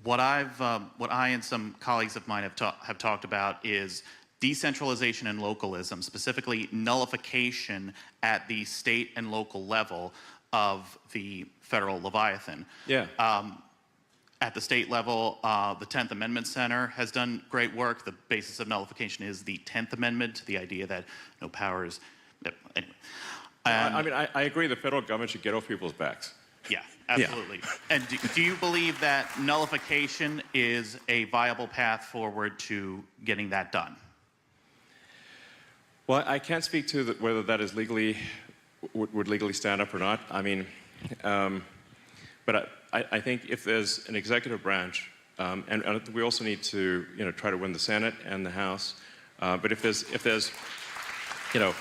what I and some colleagues of mine have talked about is decentralization and localism, specifically nullification at the state and local level of the federal Leviathan. Yeah. At the state level, the 10th Amendment Center has done great work. The basis of nullification is the 10th Amendment, the idea that no powers. Anyway. I mean, I agree the federal government should get off people's backs. Yeah, absolutely. Yeah. And do you believe that nullification is a viable path forward to getting that done? Well, I can't speak to whether that is legally, would legally stand up or not. I mean, but I think if there's an executive branch, and we also need to, you know, try to win the Senate and the House, but if there's, you know,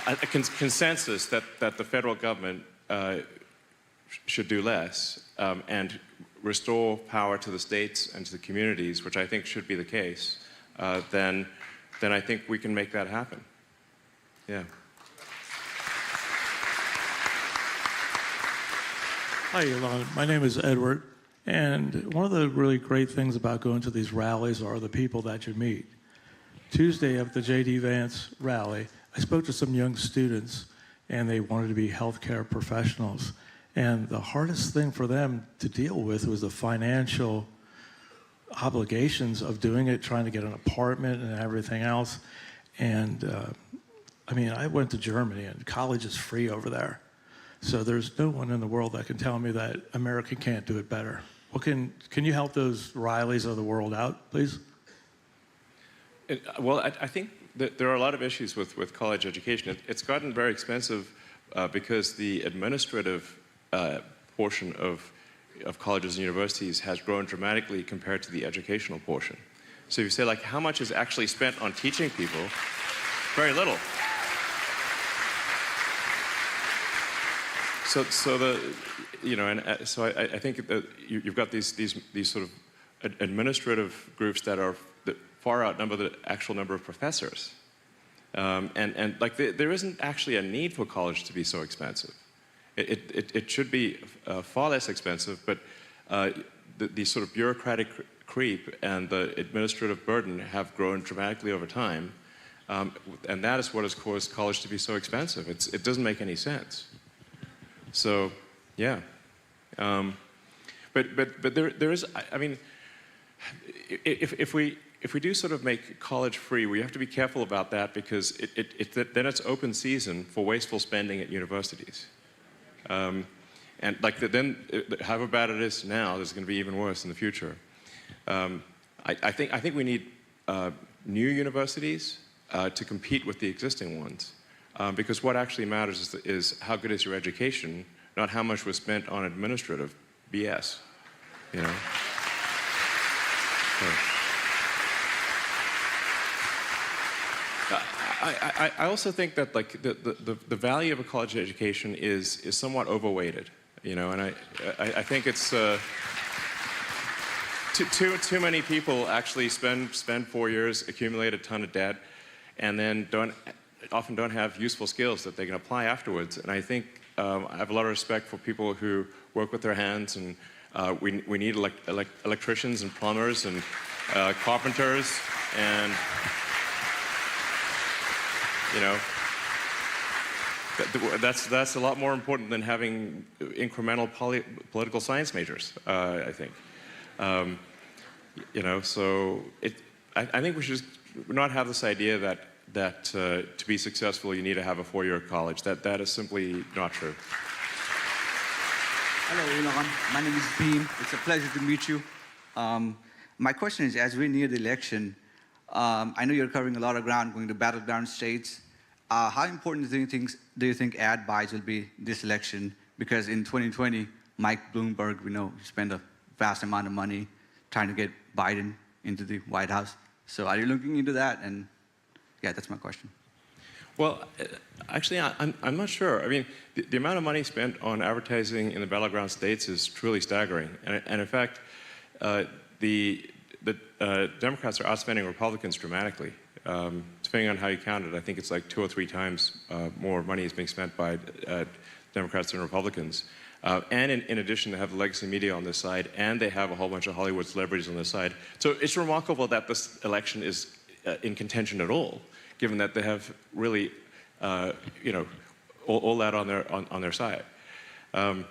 a consensus that the federal government should do less and restore power to the states and to the communities, which I think should be the case, then I think we can make that happen. Yeah. Hi, Elon. My name is Edward. And one of the really great things about going to these rallies are the people that you meet. Tuesday at the J.D. Vance rally, I spoke to some young students, and they wanted to be healthcare professionals. And the hardest thing for them to deal with was the financial obligations of doing it, trying to get an apartment and everything else. And I mean, I went to Germany, and college is free over there. So there's no one in the world that can tell me that America can't do it better. Well, can you help those Rileys of the world out, please? Well, I think that there are a lot of issues with college education. It's gotten very expensive because the administrative portion of colleges and universities has grown dramatically compared to the educational portion. So if you say, like, how much is actually spent on teaching people? Very little. So I think that you've got these sort of administrative groups that far outnumber the actual number of professors, and like there isn't actually a need for college to be so expensive. It should be far less expensive, but the sort of bureaucratic creep and the administrative burden have grown dramatically over time, and that is what has caused college to be so expensive. It doesn't make any sense. So, yeah. But there is, I mean, if we do sort of make college free, we have to be careful about that because then it's open season for wasteful spending at universities. And like then, however bad it is now, there's going to be even worse in the future. I think we need new universities to compete with the existing ones. Because what actually matters is how good is your education, not how much was spent on administrative BS, you know? So. I also think that like the value of a college education is somewhat overweighted, you know, and I think it's too many people actually spend 4 years, accumulate a ton of debt, and then often don't have useful skills that they can apply afterwards. And I think I have a lot of respect for people who work with their hands, and we need electricians and plumbers and carpenters, and you know, that's a lot more important than having incremental political science majors, I think. You know, so I think we should not have this idea that to be successful you need to have a 4-year college. That is simply not true. Hello, Elon. My name is Beam. It's a pleasure to meet you. My question is, as we near the election, I know you're covering a lot of ground, going to battleground states. How important do you think ad buys will be this election? Because in 2020, Mike Bloomberg, we know, spent a vast amount of money trying to get Biden into the White House. So are you looking into that? And yeah, that's my question. Well, actually, I'm not sure. I mean, the amount of money spent on advertising in the battleground states is truly staggering. And in fact, the Democrats are outspending Republicans dramatically. Depending on how you count it, I think it's like 2 or 3 times more money is being spent by Democrats than Republicans. And in addition, they have the legacy media on this side, and they have a whole bunch of Hollywood celebrities on this side. So it's remarkable that this election is in contention at all, given that they have really, you know, all that on their side. But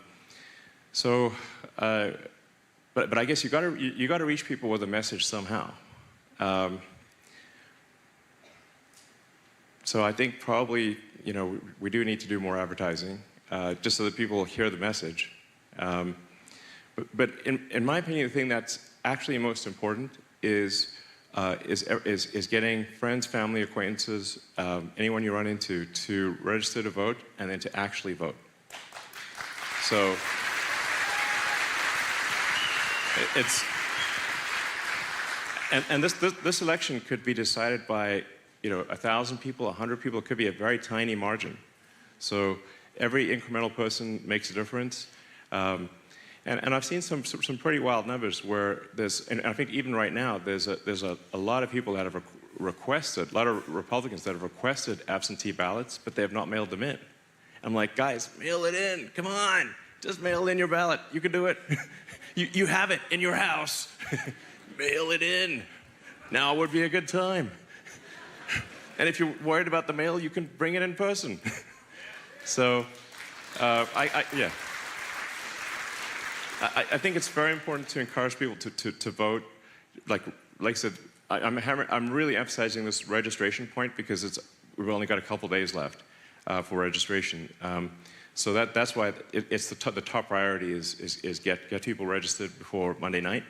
I guess you got to reach people with a message somehow. So I think probably, you know, we do need to do more advertising, just so that people hear the message. But in my opinion, the thing that's actually most important is getting friends, family, acquaintances, anyone you run into, to register to vote and then to actually vote. So and this election could be decided by, you know, 1,000 people, 100 people. It could be a very tiny margin. So every incremental person makes a difference. And I've seen some pretty wild numbers where and I think even right now, there's a lot of people that have requested, a lot of Republicans that have requested absentee ballots, but they have not mailed them in. I'm like, guys, mail it in, come on, just mail in your ballot, you can do it. you have it in your house, mail it in. Now would be a good time. And if you're worried about the mail, you can bring it in person. So, yeah. I think it's very important to encourage people to vote. Like I said, I'm really emphasizing this registration point because we've only got a couple days left for registration. So that's why it's the top priority is get people registered before Monday night,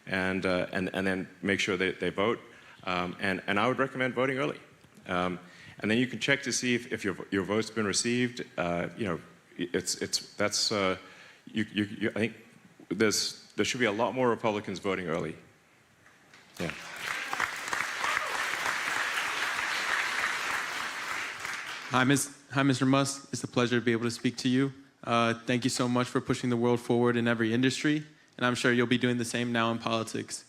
and then make sure they vote. And I would recommend voting early. And then you can check to see if your vote's been received. I think there should be a lot more Republicans voting early. Yeah. Hi, Mr. Musk. It's a pleasure to be able to speak to you. Thank you so much for pushing the world forward in every industry, and I'm sure you'll be doing the same now in politics.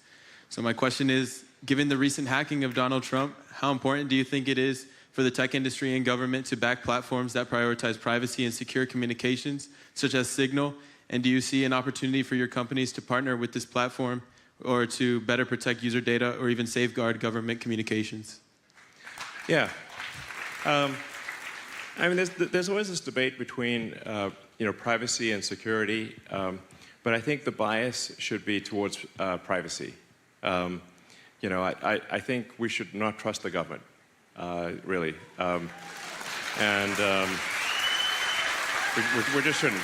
So my question is, given the recent hacking of Donald Trump, how important do you think it is for the tech industry and government to back platforms that prioritize privacy and secure communications, such as Signal? And do you see an opportunity for your companies to partner with this platform or to better protect user data or even safeguard government communications? Yeah. I mean, there's always this debate between privacy and security, but I think the bias should be towards privacy. I think we should not trust the government, really, we just shouldn't.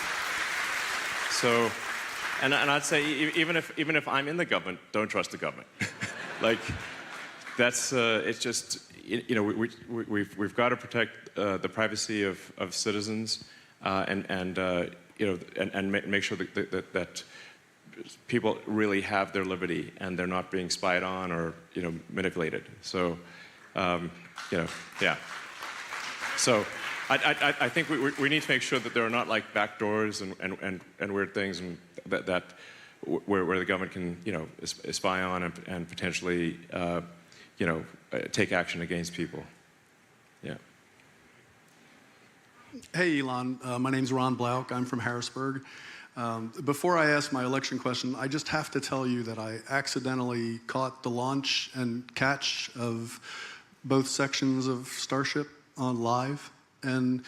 So, and I'd say even if I'm in the government, don't trust the government. Like, that's it's just we've got to protect the privacy of citizens and make sure that people really have their liberty and they're not being spied on or manipulated. So yeah. So I think we need to make sure that there are not like backdoors and weird things and that where the government can spy on and potentially take action against people. Yeah. Hey, Elon. My name's Ron Blauk. I'm from Harrisburg. Before I ask my election question, I just have to tell you that I accidentally caught the launch and catch of both sections of Starship on live, and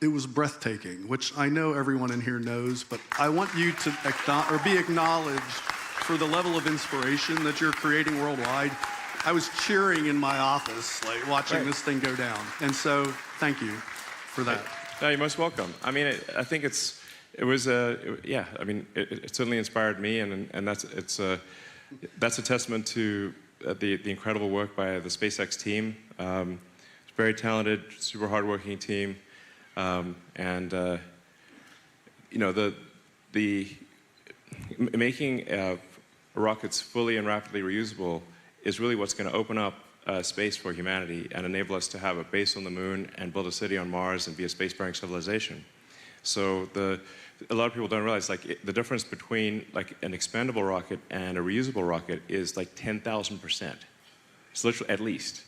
it was breathtaking, which I know everyone in here knows, but I want you to be acknowledged for the level of inspiration that you're creating worldwide. I was cheering in my office, like watching this thing go down, and so thank you for that. No, you're most welcome. I mean, I think it certainly inspired me, and that's a testament to the incredible work by the SpaceX team. It's a very talented, super hardworking team, making rockets fully and rapidly reusable is really what's going to open up space for humanity and enable us to have a base on the moon and build a city on Mars and be a spacefaring civilization. So a lot of people don't realize the difference between like an expendable rocket and a reusable rocket is like 10,000%. It's literally at least.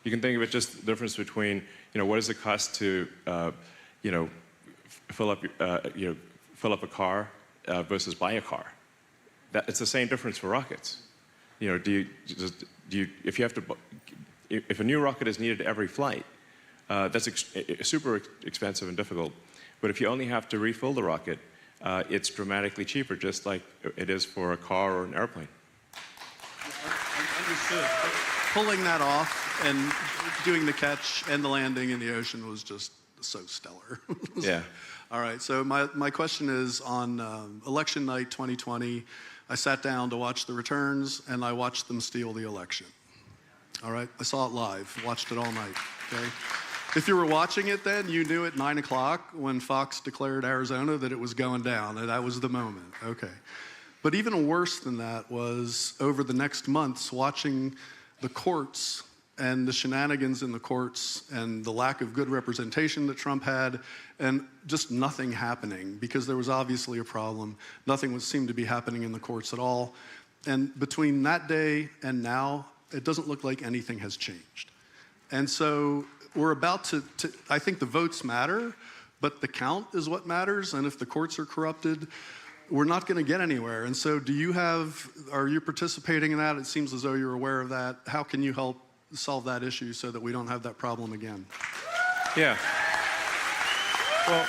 You can think of it just the difference between what does it cost to fill up a car versus buy a car. It's the same difference for rockets. If a new rocket is needed every flight, that's super expensive and difficult. But if you only have to refill the rocket, it's dramatically cheaper, just like it is for a car or an airplane. Understood. Pulling that off and doing the catch and the landing in the ocean was just so stellar. Yeah. All right, so my question is on election night 2020, I sat down to watch the returns and I watched them steal the election. All right, I saw it live, watched it all night, okay? If you were watching it then, you knew at 9 o'clock when Fox declared Arizona that it was going down, and that was the moment, okay. But even worse than that was over the next months watching the courts and the shenanigans in the courts and the lack of good representation that Trump had, and just nothing happening because there was obviously a problem. Nothing seemed to be happening in the courts at all. And between that day and now, it doesn't look like anything has changed. And so we're about to I think the votes matter, but the count is what matters. And if the courts are corrupted, we're not going to get anywhere. And so are you participating in that? It seems as though you're aware of that. How can you help solve that issue so that we don't have that problem again? Yeah. Well,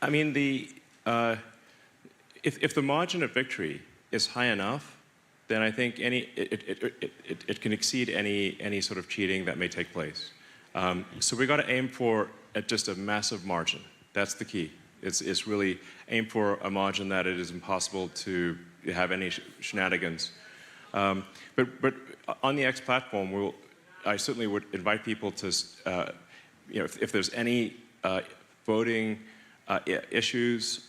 I mean, if the margin of victory is high enough, then I think it can exceed any sort of cheating that may take place. So we got to aim for just a massive margin. That's the key. It's really aim for a margin that it is impossible to have any shenanigans. But on the X platform, I certainly would invite people to, if there's any voting issues,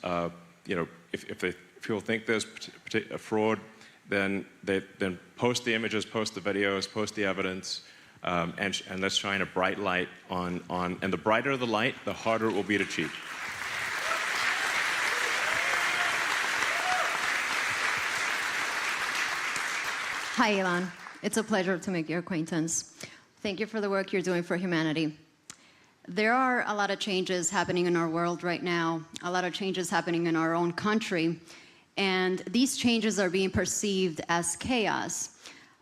if people think there's a fraud, then post the images, post the videos, post the evidence, and let's shine a bright light on. And the brighter the light, the harder it will be to cheat. Hi, Elon. It's a pleasure to make your acquaintance. Thank you for the work you're doing for humanity. There are a lot of changes happening in our world right now, a lot of changes happening in our own country, and these changes are being perceived as chaos.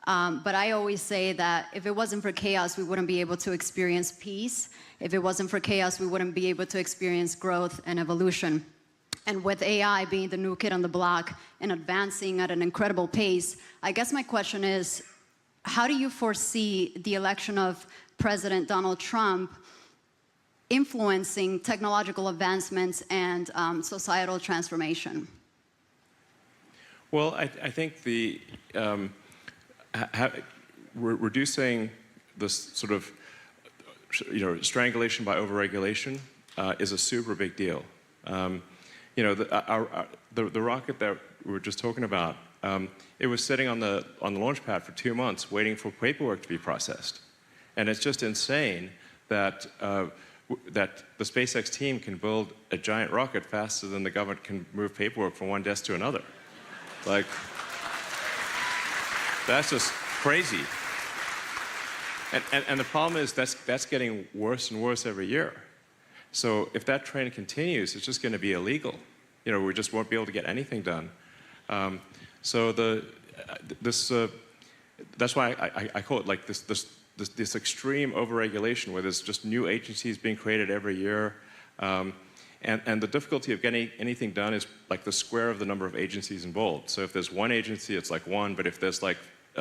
But I always say that if it wasn't for chaos, we wouldn't be able to experience peace. If it wasn't for chaos, we wouldn't be able to experience growth and evolution. And with AI being the new kid on the block and advancing at an incredible pace, I guess my question is, how do you foresee the election of President Donald Trump influencing technological advancements and societal transformation? Well, I think reducing this sort of strangulation by overregulation is a super big deal. The rocket that we were just talking about, it was sitting on the launch pad for 2 months waiting for paperwork to be processed. And it's just insane that the SpaceX team can build a giant rocket faster than the government can move paperwork from one desk to another. Like, that's just crazy. And the problem is that's getting worse and worse every year. So if that trend continues, it's just going to be illegal. We just won't be able to get anything done. So that's why I call it like this extreme overregulation, where there's just new agencies being created every year. And the difficulty of getting anything done is like the square of the number of agencies involved. So if there's one agency, it's like 1, but if there's like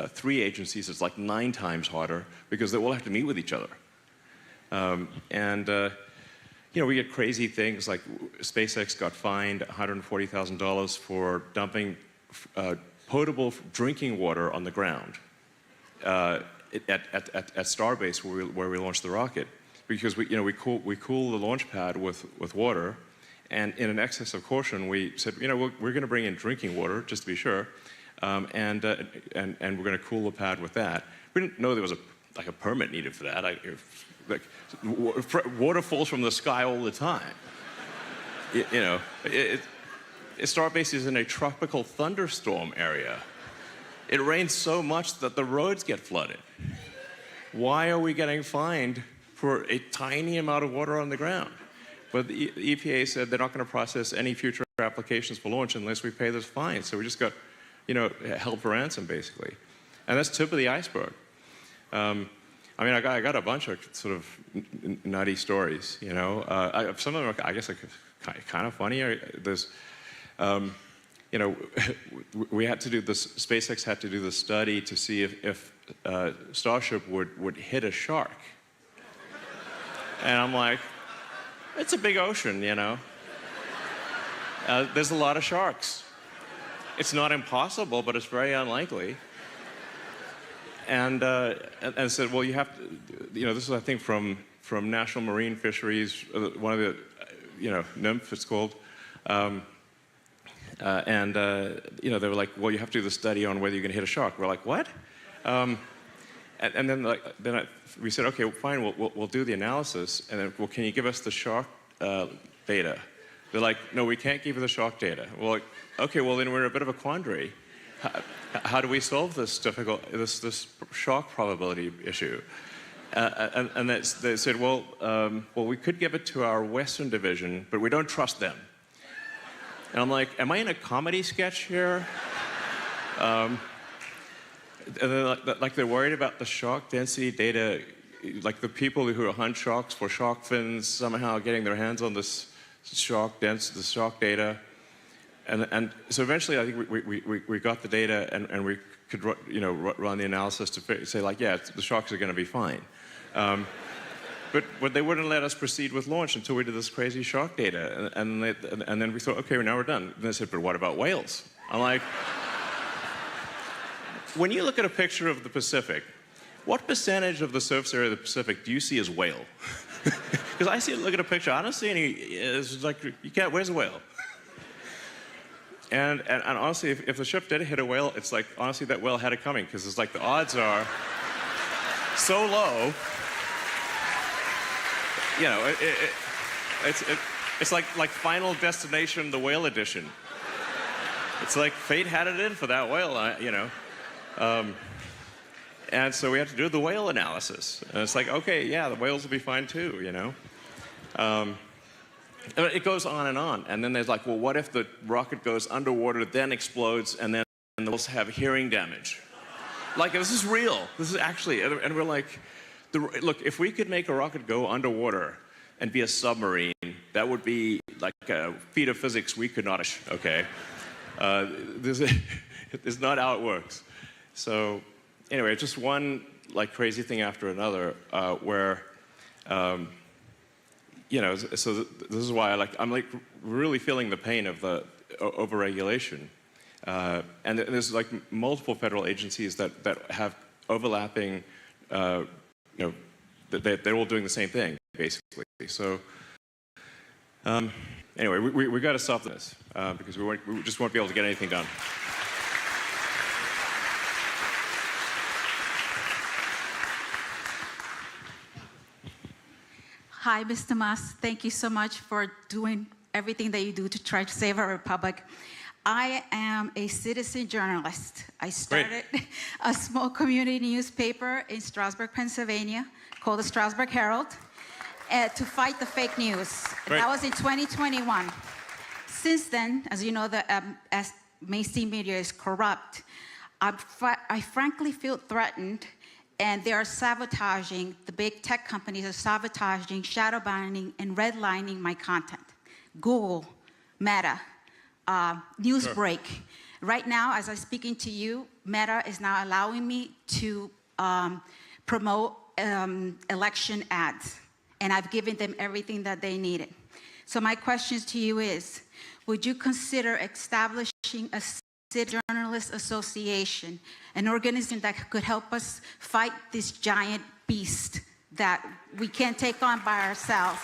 3 agencies, it's like 9 times harder because they all have to meet with each other. We get crazy things like SpaceX got fined $140,000 for dumping potable drinking water on the ground at Starbase where we launched the rocket, because we cool the launch pad with water, and in an excess of caution we said we're going to bring in drinking water just to be sure, and we're going to cool the pad with that. We didn't know there was a permit needed for that. Water falls from the sky all the time. Starbase is in a tropical thunderstorm area. It rains so much that the roads get flooded. Why are we getting fined for a tiny amount of water on the ground? But the EPA said they're not going to process any future applications for launch unless we pay this fine. So we just got, held for ransom, basically. And that's tip of the iceberg. I got a bunch of sort of nutty stories, some of them are, I guess, kind of funny. There's, we had to do this, SpaceX had to do the study to see if Starship would hit a shark. And I'm like, it's a big ocean, There's a lot of sharks. It's not impossible, but it's very unlikely. And said, well, you have to, this is, I think, from National Marine Fisheries, one of the, NIMF it's called. You know, they were like, well, you have to do the study on whether you're going to hit a shark. We're like, what? And then, we said, okay, fine, we'll do the analysis. And then, well, can you give us the shark data? They're like, no, we can't give you the shark data. We're like, okay, well, then we're in a bit of a quandary. How do we solve this this shark probability issue? And they said, well, we could give it to our Western division, but we don't trust them. And I'm like, am I in a comedy sketch here? And they're worried about the shark density data, like the people who hunt sharks for shark fins somehow getting their hands on this shark data. And so eventually, I think we got the data, and we could run the analysis to say, like, yeah, the sharks are going to be fine. But they wouldn't let us proceed with launch until we did this crazy shark data. And then we thought, okay, now we're done. And they said, but what about whales? I'm like, when you look at a picture of the Pacific, what percentage of the surface area of the Pacific do you see as whale? Because I look at a picture, I don't see any. It's like, you can't, where's a whale? And honestly, if the ship did hit a whale, it's like, honestly, that whale had it coming, because it's like the odds are so low. You know, it's like Final Destination, the whale edition. It's like fate had it in for that whale, you know. And so we had to do the whale analysis. And it's like, okay, yeah, the whales will be fine too, you know. It goes on. And then there's like, well, what if the rocket goes underwater, then explodes, and then the whales have hearing damage? Like, this is real. This is actually, and we're like, look, if we could make a rocket go underwater and be a submarine, that would be like a feat of physics we could not, okay? This is not how it works. So anyway, just one like crazy thing after another, where, you know, so this is why I'm like really feeling the pain of the overregulation. And there's like multiple federal agencies that have overlapping, you know, they're all doing the same thing, basically. So anyway, we got to stop this, because we just won't be able to get anything done. Hi, Mr. Musk. Thank you so much for doing everything that you do to try to save our republic. I am a citizen journalist. I started a small community newspaper in Strasburg, Pennsylvania, called the Strasburg Herald, to fight the fake news. That was in 2021. Since then, as you know, as mainstream media is corrupt, I frankly feel threatened, and they are sabotaging, the big tech companies are sabotaging, shadow banning, and redlining my content. Google, Meta, Newsbreak. Sure. Right now, as I'm speaking to you, Meta is now allowing me to promote election ads, and I've given them everything that they needed. So my question to you is, would you consider establishing a City Journalists Association, an organization that could help us fight this giant beast that we can't take on by ourselves,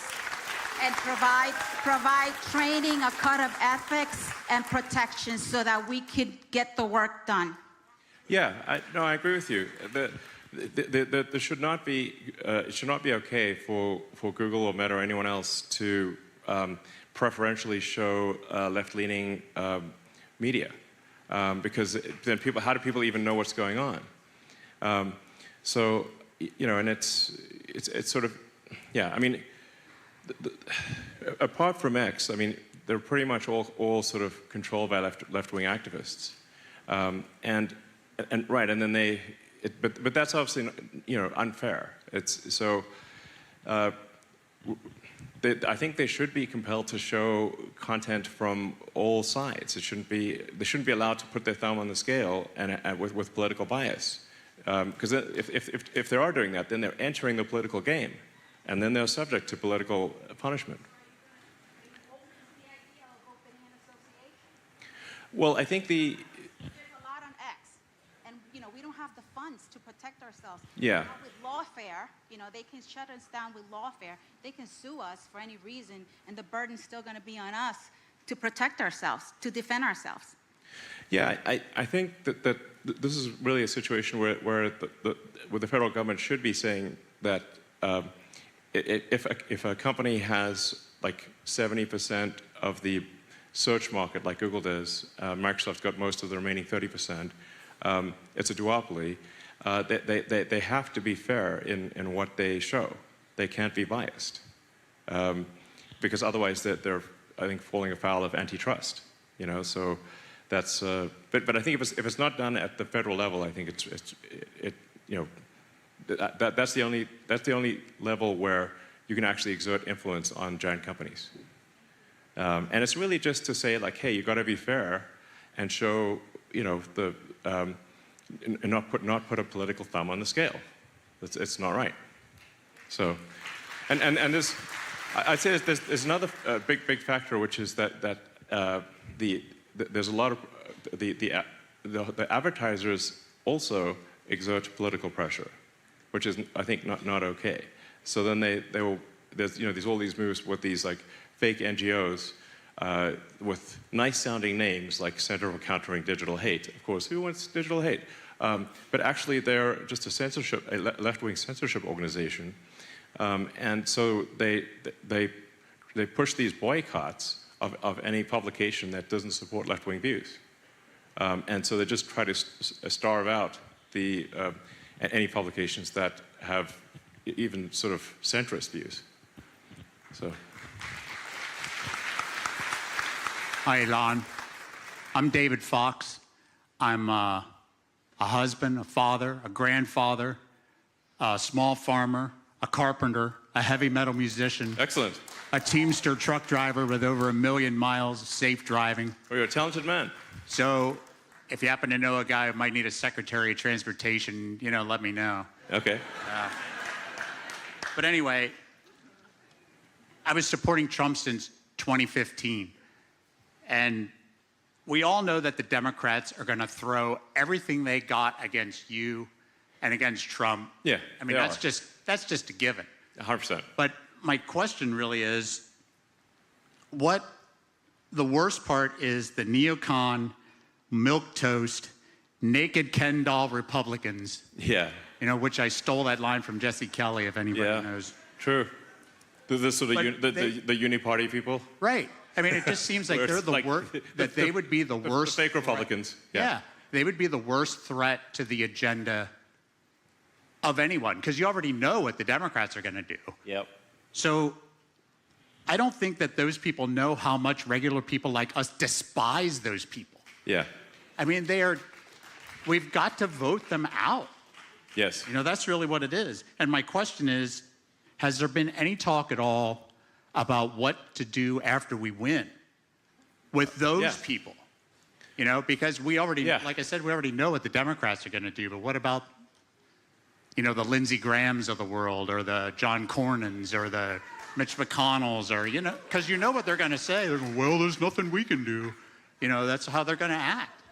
and provide training, a code of ethics, and protection so that we could get the work done? Yeah, I agree with you. There should not be, it should not be okay for Google or Meta or anyone else to preferentially show left-leaning media, because then how do people even know what's going on? So, you know, and it's sort of, yeah, I mean, apart from X, I mean, they're pretty much all sort of controlled by left-wing activists, and then but that's obviously, you know, unfair. It's so. I think they should be compelled to show content from all sides. They shouldn't be allowed to put their thumb on the scale and with political bias, because if they are doing that, then they're entering the political game, and then they're subject to political punishment. Well, I think There's a lot on X, and you know, we don't have the funds to protect ourselves. Yeah. With lawfare, you know, they can shut us down with lawfare. They can sue us for any reason, and the burden's still going to be on us to protect ourselves, to defend ourselves? Yeah, I think that this is really a situation where the federal government should be saying that if a company has like 70% of the search market, like Google does, Microsoft's got most of the remaining 30%, it's a duopoly, they have to be fair in what they show. They can't be biased. Because otherwise they're, I think, falling afoul of antitrust, you know, so that's, but I think if it's not done at the federal level, I think it you know, that's the only level where you can actually exert influence on giant companies. And it's really just to say, like, hey, you got to be fair and show, you know, and not put a political thumb on the scale. It's not right. So, and there's, I'd say there's another big factor, which is that there's a lot of the advertisers also exert political pressure, which is, I think, not okay. So then there's, you know, all these moves with these like fake NGOs with nice sounding names like Center for Countering Digital Hate. Of course, who wants digital hate? But actually they're just a left-wing censorship organization. And so they push these boycotts of any publication that doesn't support left-wing views. And so they just try to starve out any publications that have even sort of centrist views. So. Hi, Elon. I'm David Fox. I'm a husband, a father, a grandfather, a small farmer, a carpenter, a heavy metal musician. Excellent. A Teamster truck driver with over 1 million miles of safe driving. Oh, you're a talented man. So if you happen to know a guy who might need a Secretary of Transportation, you know, let me know. Okay. But anyway, I was supporting Trump since 2015. And we all know that the Democrats are going to throw everything they got against you and against Trump. Yeah, I mean, that's just a given. 100%. But my question really is, what the worst part is the neocon, milquetoast, naked Ken doll Republicans. Yeah. You know, which I stole that line from Jesse Kelly, if anybody knows. True. The sort of the uni-party people. Right. I mean, it just seems like they're the worst, that they would be the worst. The fake Republicans. Yeah. They would be the worst threat to the agenda of anyone, because you already know what the Democrats are going to do. Yep. So I don't think that those people know how much regular people like us despise those people. Yeah. I mean, we've got to vote them out. Yes. You know, that's really what it is. And my question is, has there been any talk at all about what to do after we win with those people? You know, because we already, like I said, we already know what the Democrats are going to do, but what about, you know, the Lindsey Grahams of the world, or the John Cornyn's, or the Mitch McConnell's, or, you know, because you know what they're going to say. Well, there's nothing we can do. You know, that's how they're going to act.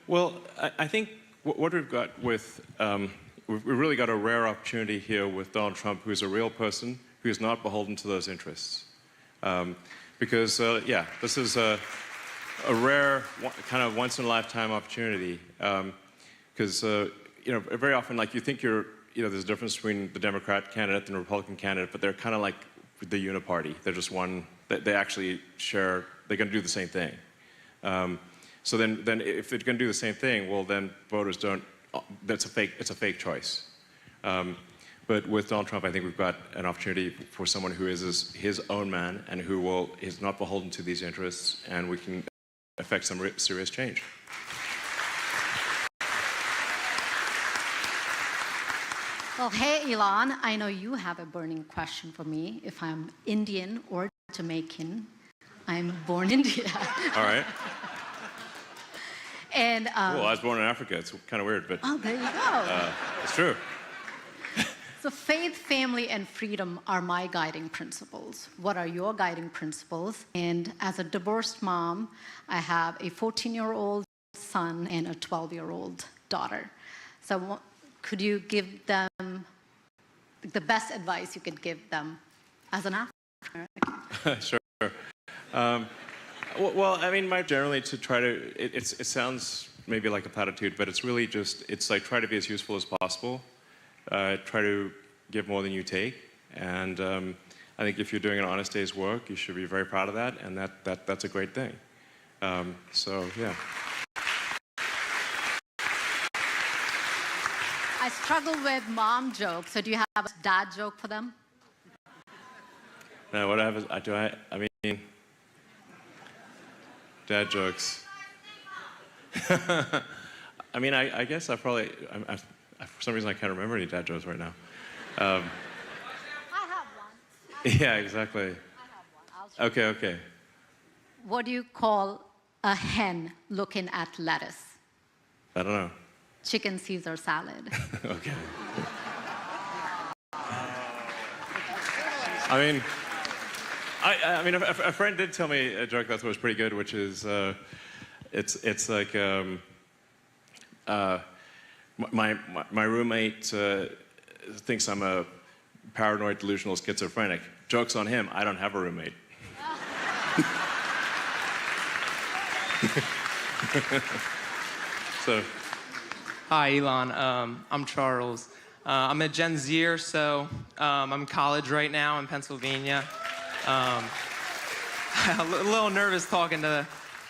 Well, I think what we've got with, we've really got a rare opportunity here with Donald Trump, who's a real person, who's not beholden to those interests. Because, this is a rare, kind of once-in-a-lifetime opportunity. Because, you know, very often, like, you think there's a difference between the Democrat candidate and the Republican candidate, but they're kind of like the uniparty. They're just one, they actually share, they're going to do the same thing. So then if they're going to do the same thing, well, then voters don't, it's a fake choice. But with Donald Trump, I think we've got an opportunity for someone who is his own man and who is not beholden to these interests, and we can affect some serious change. Well, hey, Elon, I know you have a burning question for me. If I'm Indian or Jamaican, I'm born in India. All right. And well, I was born in Africa. It's kind of weird, but oh, there you go. It's true. So faith, family, and freedom are my guiding principles. What are your guiding principles? And as a divorced mom, I have a 14-year-old son and a 12-year-old daughter. So could you give them the best advice you could give them as an African American? Sure. Well, I mean, generally to try to, it sounds maybe like a platitude, but it's really just, it's like try to be as useful as possible. Try to give more than you take. And I think if you're doing an honest day's work, you should be very proud of that, and that's a great thing. So, yeah. I struggle with mom jokes, so do you have a dad joke for them? No, what I have is, I mean, dad jokes. I mean, I guess I probably, for some reason I can't remember any dad jokes right now. I have one. Yeah, exactly. I have one. Okay. What do you call a hen looking at lettuce? I don't know. Chicken Caesar salad. Okay. I mean, a friend did tell me a joke that was pretty good, which is, it's like, my roommate thinks I'm a paranoid, delusional schizophrenic. Joke's on him, I don't have a roommate. So. Hi, Elon. I'm Charles. I'm a Gen Zer, so I'm in college right now in Pennsylvania. I'm a little nervous talking to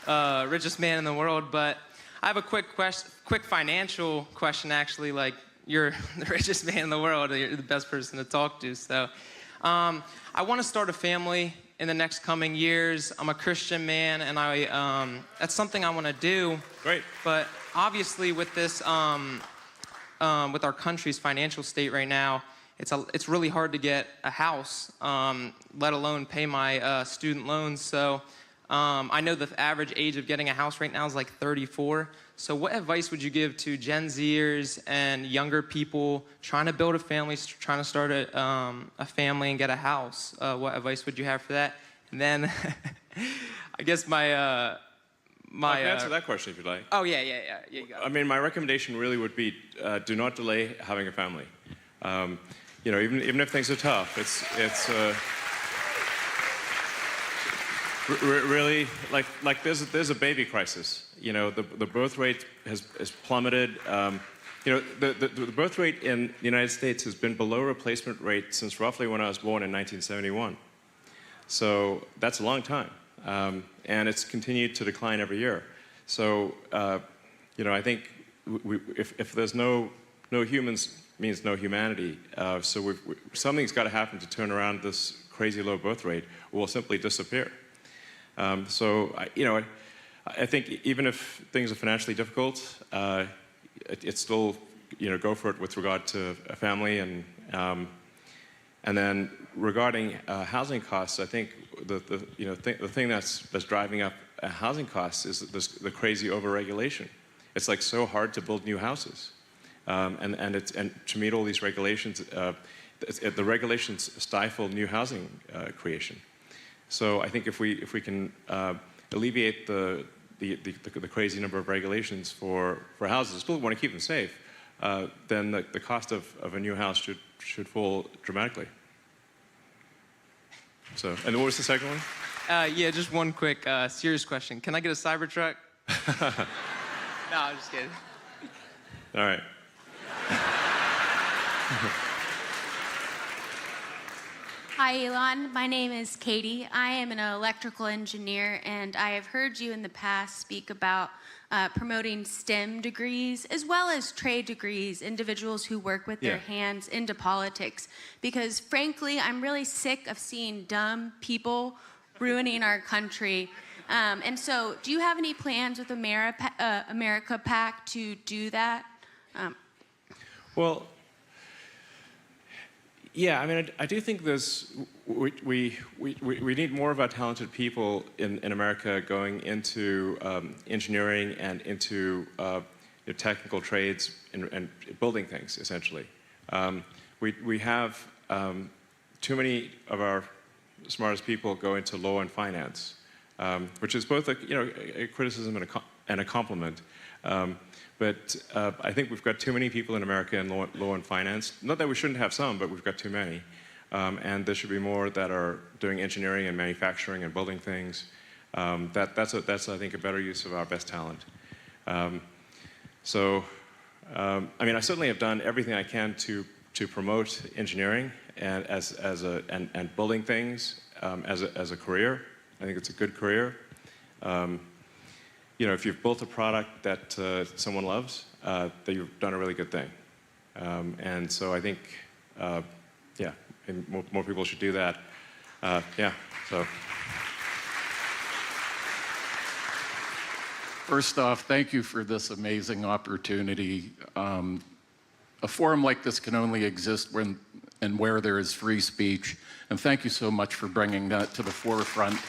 the richest man in the world, but I have a quick financial question, actually. Like, you're the richest man in the world. You're the best person to talk to. So I want to start a family in the next coming years. I'm a Christian man, and that's something I want to do. Great. But obviously, with this, with our country's financial state right now, it's really hard to get a house, let alone pay my student loans. So I know the average age of getting a house right now is like 34. So what advice would you give to Gen Zers and younger people trying to build a family, trying to start a family and get a house? What advice would you have for that? And then I guess I can answer that question if you'd like. Oh, yeah, you got it. I mean, my recommendation really would be do not delay having a family. You know, even if things are tough, it's really like there's a baby crisis. You know, the birth rate has plummeted. You know, the birth rate in the United States has been below replacement rate since roughly when I was born in 1971. So that's a long time. And it's continued to decline every year. So, you know, I think if there's no humans, means no humanity. So something's got to happen to turn around this crazy low birth rate, or we'll simply disappear. So, you know, I think even if things are financially difficult, it's still, you know, go for it with regard to a family. And then regarding housing costs, I think the thing that's driving up housing costs is the crazy overregulation. It's like so hard to build new houses, and to meet all these regulations, the regulations stifle new housing creation. So I think if we can alleviate the crazy number of regulations for houses, still want to keep them safe, then the cost of a new house should fall dramatically. So, and what was the second one? Yeah, just one quick serious question. Can I get a Cybertruck? No, I'm just kidding. All right. Hi, Elon. My name is Katie. I am an electrical engineer, and I have heard you in the past speak about promoting STEM degrees as well as trade degrees, individuals who work with their hands into politics. Because frankly, I'm really sick of seeing dumb people ruining our country. And so do you have any plans with America PAC to do that? Well, yeah, I mean, I do think we need more of our talented people in America going into engineering and into technical trades and building things, essentially. We have too many of our smartest people go into law and finance, which is both a criticism and a compliment. But I think we've got too many people in America in law and finance. Not that we shouldn't have some, but we've got too many. And there should be more that are doing engineering and manufacturing and building things. That's I think, a better use of our best talent. I mean, I certainly have done everything I can to promote engineering and and building things as a career. I think it's a good career. You know, if you've built a product that someone loves, that you've done a really good thing. And so I think, yeah, and more people should do that. Yeah, so. First off, thank you for this amazing opportunity. A forum like this can only exist when and where there is free speech. And thank you so much for bringing that to the forefront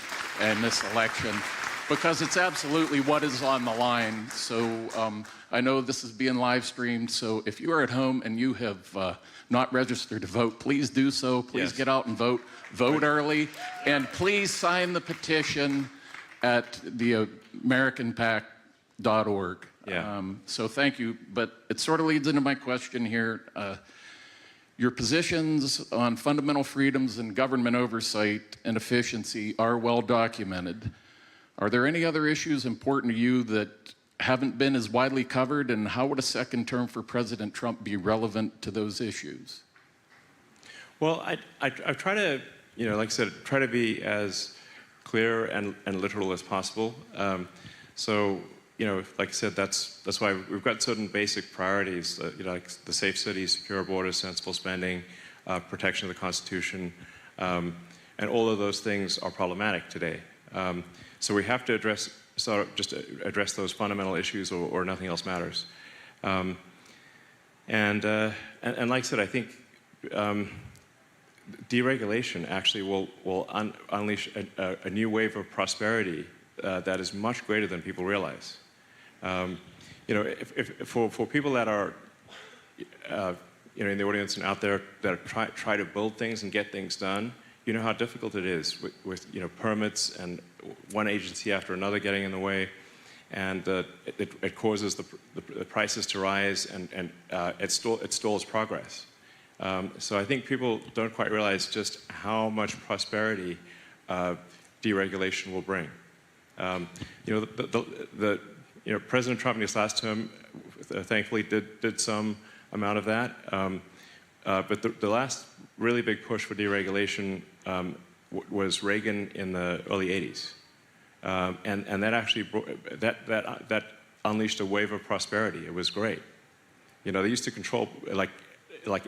in this election, because it's absolutely what is on the line. So I know this is being live streamed, so if you are at home and you have not registered to vote, please do so. Please get out and vote. Vote early. And please sign the petition at the AmericanPact.org. Yeah. So thank you. But it sort of leads into my question here. Your positions on fundamental freedoms and government oversight and efficiency are well documented. Are there any other issues important to you that haven't been as widely covered, and how would a second term for President Trump be relevant to those issues? Well, I try to, you know, like I said, try to be as clear and literal as possible. So, you know, like I said, that's why we've got certain basic priorities, you know, like the safe cities, secure borders, sensible spending, protection of the Constitution, and all of those things are problematic today. So we have to address those fundamental issues, or nothing else matters. And like I said, I think deregulation actually will unleash a new wave of prosperity that is much greater than people realize. You know, for people that are, you know, in the audience and out there that try to build things and get things done, you know how difficult it is with you know, permits and one agency after another getting in the way, and it causes the prices to rise, and it stalls progress. So I think people don't quite realize just how much prosperity deregulation will bring. You know, President Trump in his last term, thankfully, did some amount of that. But the last really big push for deregulation was Reagan in the early '80s, and that actually that unleashed a wave of prosperity. It was great. You know, they used to control like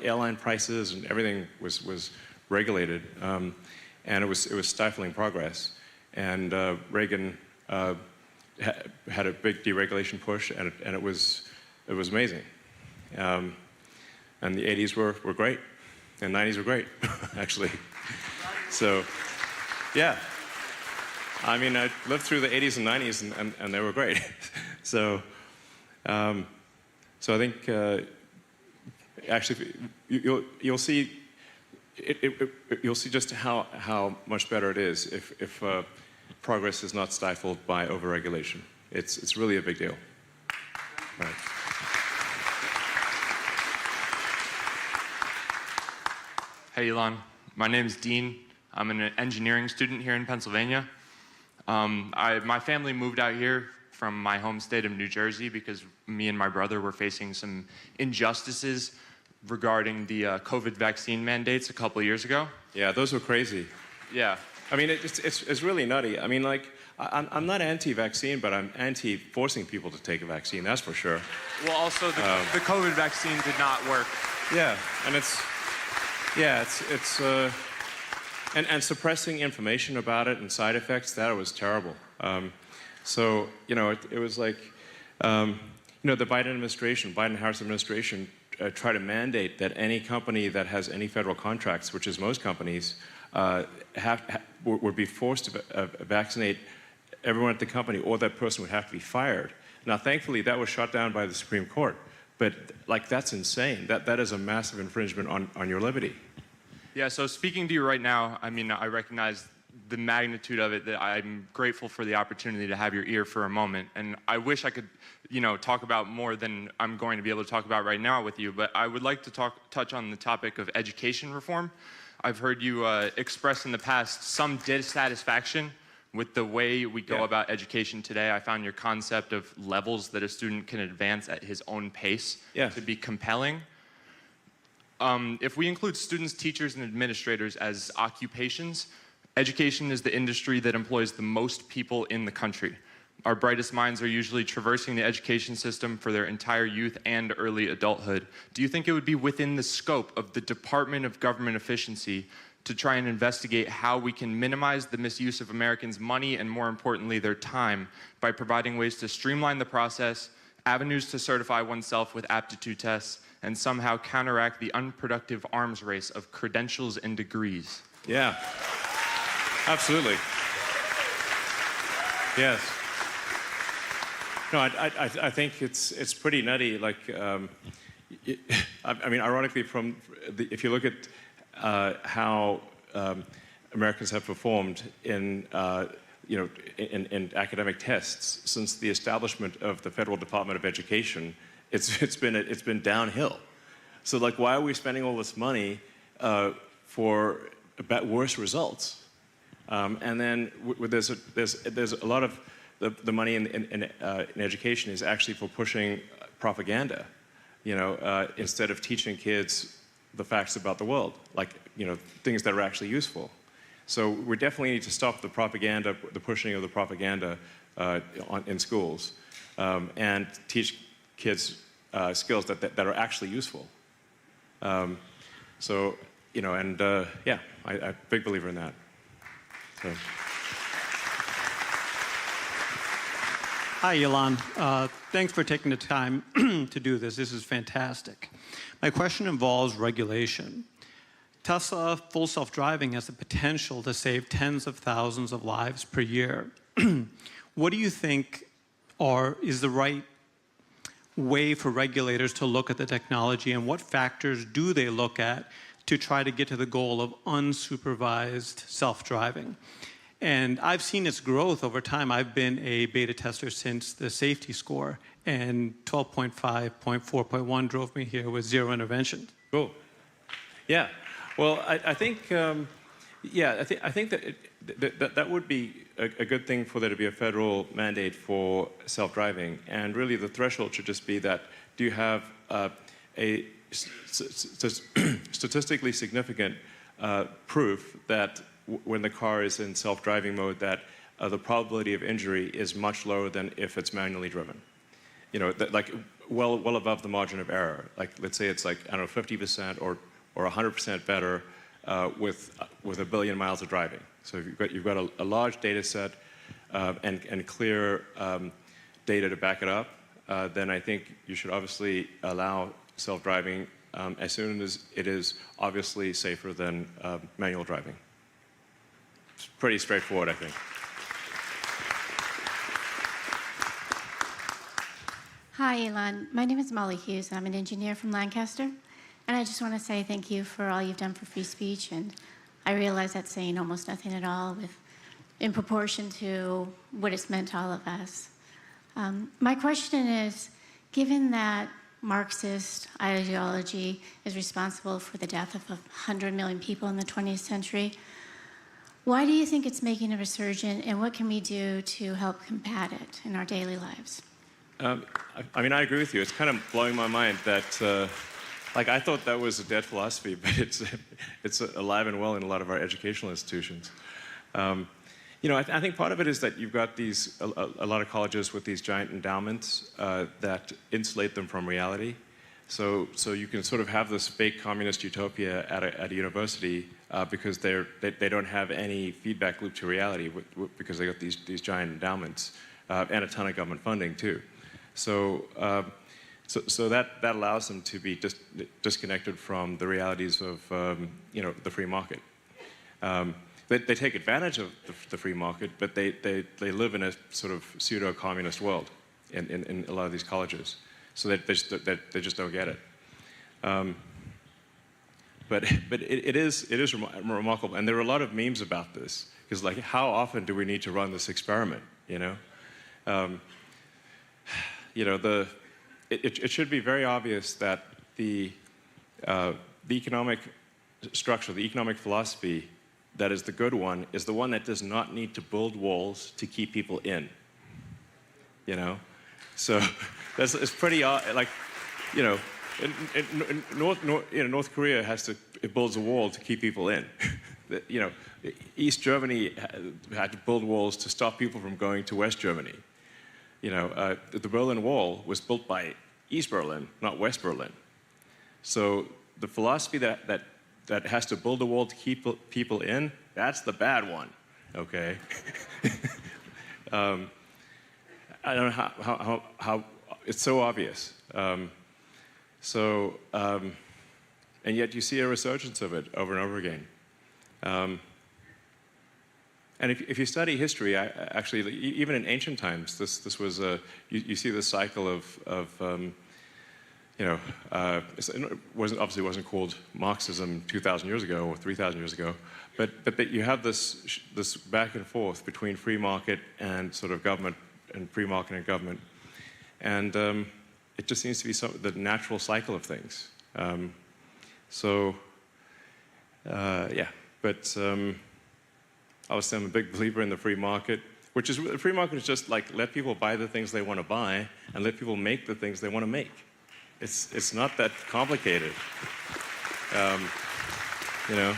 airline prices, and everything was regulated, and it was stifling progress. And Reagan had a big deregulation push, and it was amazing. And the '80s were great, and '90s were great, actually. So, yeah. I mean, I lived through the '80s and '90s, and they were great. So, so I think actually you'll see you'll see just how much better it is if progress is not stifled by overregulation. It's really a big deal. Right. Hey, Elon. My name is Dean. I'm an engineering student here in Pennsylvania. My family moved out here from my home state of New Jersey because me and my brother were facing some injustices regarding the COVID vaccine mandates a couple of years ago. Yeah, those were crazy. Yeah. I mean, it's really nutty. I mean, like, I'm not anti-vaccine, but I'm anti-forcing people to take a vaccine, that's for sure. Well, also, the COVID vaccine did not work. Yeah, and and suppressing information about it and side effects, that was terrible. So, you know, it was like, you know, the Biden-Harris administration tried to mandate that any company that has any federal contracts, which is most companies, would be forced to vaccinate everyone at the company, or that person would have to be fired. Now, thankfully, that was shot down by the Supreme Court. But, like, that's insane. That is a massive infringement on your liberty. Yeah, so speaking to you right now, I mean, I recognize the magnitude of it, that I'm grateful for the opportunity to have your ear for a moment. And I wish I could, you know, talk about more than I'm going to be able to talk about right now with you, but I would like to touch on the topic of education reform. I've heard you express in the past some dissatisfaction with the way we go about education today, I found your concept of levels that a student can advance at his own pace to be compelling. If we include students, teachers, and administrators as occupations, education is the industry that employs the most people in the country. Our brightest minds are usually traversing the education system for their entire youth and early adulthood. Do you think it would be within the scope of the Department of Government Efficiency to try and investigate how we can minimize the misuse of Americans' money and, more importantly, their time by providing ways to streamline the process, avenues to certify oneself with aptitude tests, and somehow counteract the unproductive arms race of credentials and degrees? Yeah, absolutely. Yes. No, I think it's pretty nutty. Like, I mean, ironically, if you look at how Americans have performed in in academic tests since the establishment of the Federal Department of Education, it's been downhill. So, like, why are we spending all this money for worse results? And then there's a lot of the money in education is actually for pushing propaganda, instead of teaching kids the facts about the world, like, things that are actually useful. So we definitely need to stop the propaganda, the pushing of the propaganda in schools, and teach kids skills that are actually useful. So, yeah, I'm a big believer in that. So. Hi, Elon. Thanks for taking the time to do this. This is fantastic. My question involves regulation. Tesla full self-driving has the potential to save tens of thousands of lives per year. What do you think is the right way for regulators to look at the technology, and what factors do they look at to try to get to the goal of unsupervised self-driving? And I've seen its growth over time. I've been a beta tester since the safety score, and 12.5, 0.4.1 drove me here with zero intervention. Cool. Yeah. Well, I think, I think that would be a good thing for there to be a federal mandate for self-driving. And really, the threshold should just be that: do you have a statistically significant proof that when the car is in self-driving mode, that the probability of injury is much lower than if it's manually driven? Like well above the margin of error. Like, let's say it's like, I don't know, 50% or 100% better with 1 billion miles of driving. So if you've got a large data set and clear data to back it up, then I think you should obviously allow self-driving as soon as it is obviously safer than manual driving. It's pretty straightforward, I think. Hi, Elon. My name is Molly Hughes. I'm an engineer from Lancaster. And I just want to say thank you for all you've done for free speech. And I realize that's saying almost nothing at all in proportion to what it's meant to all of us. My question is, given that Marxist ideology is responsible for the death of 100 million people in the 20th century, why do you think it's making a resurgence, and what can we do to help combat it in our daily lives? I mean, I agree with you. It's kind of blowing my mind that, like, I thought that was a dead philosophy, but it's alive and well in a lot of our educational institutions. I think part of it is that you've got a lot of colleges with these giant endowments that insulate them from reality. So you can sort of have this fake communist utopia at a university because they don't have any feedback loop to reality because they got these giant endowments and a ton of government funding too. So that allows them to be disconnected from the realities of the free market. They take advantage of the free market, but they live in a sort of pseudo-communist world in a lot of these colleges. So they just don't get it. But it is remarkable, and there are a lot of memes about this, because, like, how often do we need to run this experiment? It should be very obvious that the economic structure, the economic philosophy, that is the good one is the one that does not need to build walls to keep people in. You know, so it's pretty like, you know, North Korea it builds a wall to keep people in. You know, East Germany had to build walls to stop people from going to West Germany. You know, the Berlin Wall was built by East Berlin, not West Berlin. So the philosophy that has to build a wall to keep people in, that's the bad one, okay? I don't know how it's so obvious. And yet you see a resurgence of it over and over again. And if you study history, actually, even in ancient times, this was you see the cycle of you know, it obviously wasn't called Marxism 2,000 years ago or 3,000 years ago, but you have this back and forth between free market and sort of government, and free market and government, and it just seems to be the natural cycle of things. Yeah, but obviously I'm a big believer in the free market, which is, the free market is just like let people buy the things they want to buy and let people make the things they want to make. It's not that complicated, you know.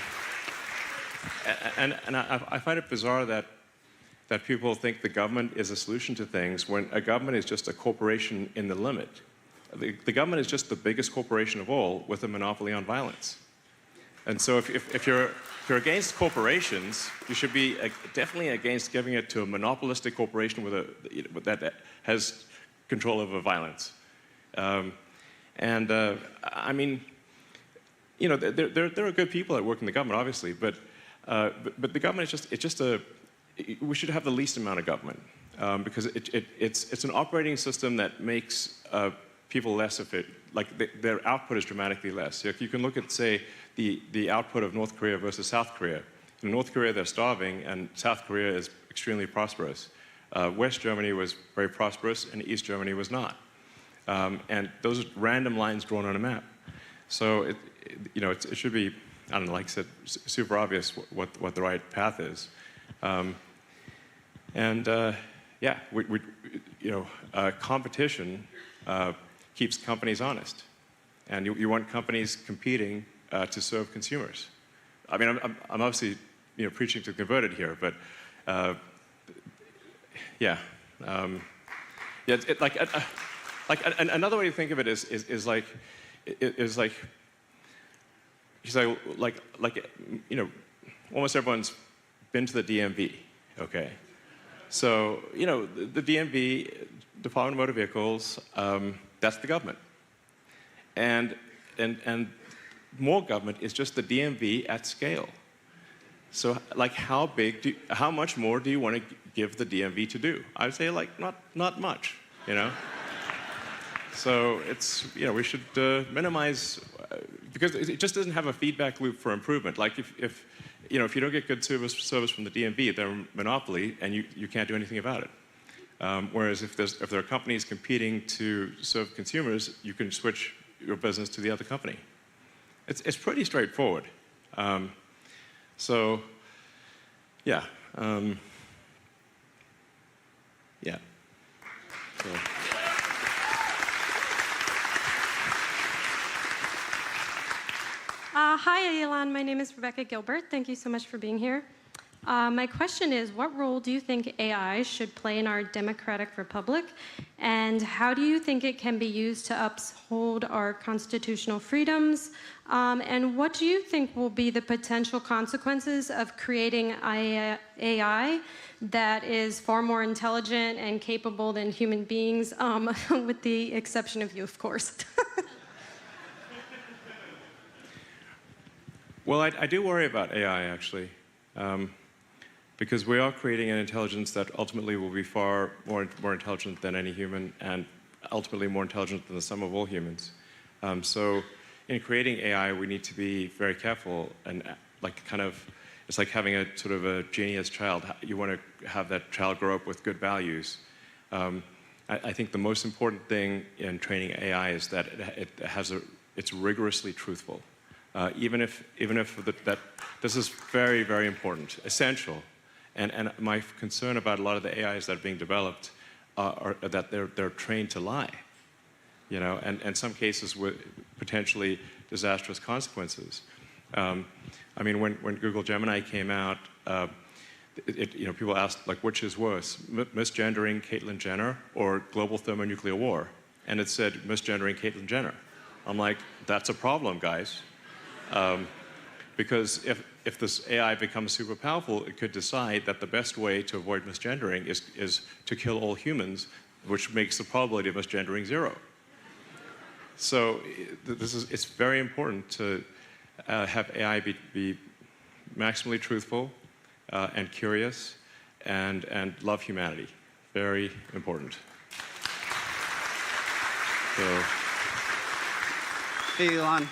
And I find it bizarre that people think the government is a solution to things when a government is just a corporation in the limit. The government is just the biggest corporation of all with a monopoly on violence. And so if you're against corporations, you should be definitely against giving it to a monopolistic corporation that has control over violence. I mean, you know, there are good people that work in the government, obviously, but the government is just we should have the least amount of government because it's an operating system that makes people less efficient. Like their output is dramatically less. If you can look at, say, the output of North Korea versus South Korea. In North Korea, they're starving, and South Korea is extremely prosperous. West Germany was very prosperous, and East Germany was not. And those are random lines drawn on a map. So, you know, it should be, I don't know, like I said, super obvious what the right path is. Yeah, you know, competition keeps companies honest. And you want companies competing to serve consumers. I mean, I'm obviously, you know, preaching to the converted here, but yeah. Yeah, like another way to think of it is like you know, almost everyone's been to the DMV, okay? So, you know, the DMV, Department of Motor Vehicles, that's the government. And more government is just the DMV at scale. So, like, how much more do you want to give the DMV to do? I would say, like, not much, you know? So it's, you know, we should minimize, because it just doesn't have a feedback loop for improvement. Like if you know, if you don't get good service from the DMV, they're a monopoly and you can't do anything about it. Whereas if there are companies competing to serve consumers, you can switch your business to the other company. It's pretty straightforward. So, yeah. Yeah. So. Hi, Elon. My name is Rebecca Gilbert. Thank you so much for being here. My question is, what role do you think AI should play in our democratic republic? And how do you think it can be used to uphold our constitutional freedoms? And what do you think will be the potential consequences of creating AI that is far more intelligent and capable than human beings, with the exception of you, of course? Well, I do worry about AI, actually, because we are creating an intelligence that ultimately will be far more intelligent than any human, and ultimately more intelligent than the sum of all humans. So in creating AI, we need to be very careful and it's like having a sort of a genius child. You want to have that child grow up with good values. I think the most important thing in training AI is that it's rigorously truthful. even if that this is very, very important, essential. And my concern about a lot of the AIs that are being developed are that they're trained to lie, you know, and in some cases with potentially disastrous consequences. I mean, when Google Gemini came out, you know, people asked, like, which is worse, misgendering Caitlyn Jenner or global thermonuclear war? And it said misgendering Caitlyn Jenner. I'm like, that's a problem, guys. Because if this AI becomes super powerful, it could decide that the best way to avoid misgendering is to kill all humans, which makes the probability of misgendering 0. So it's very important to have AI be maximally truthful and curious and love humanity. Very important. So. Hey, Elon.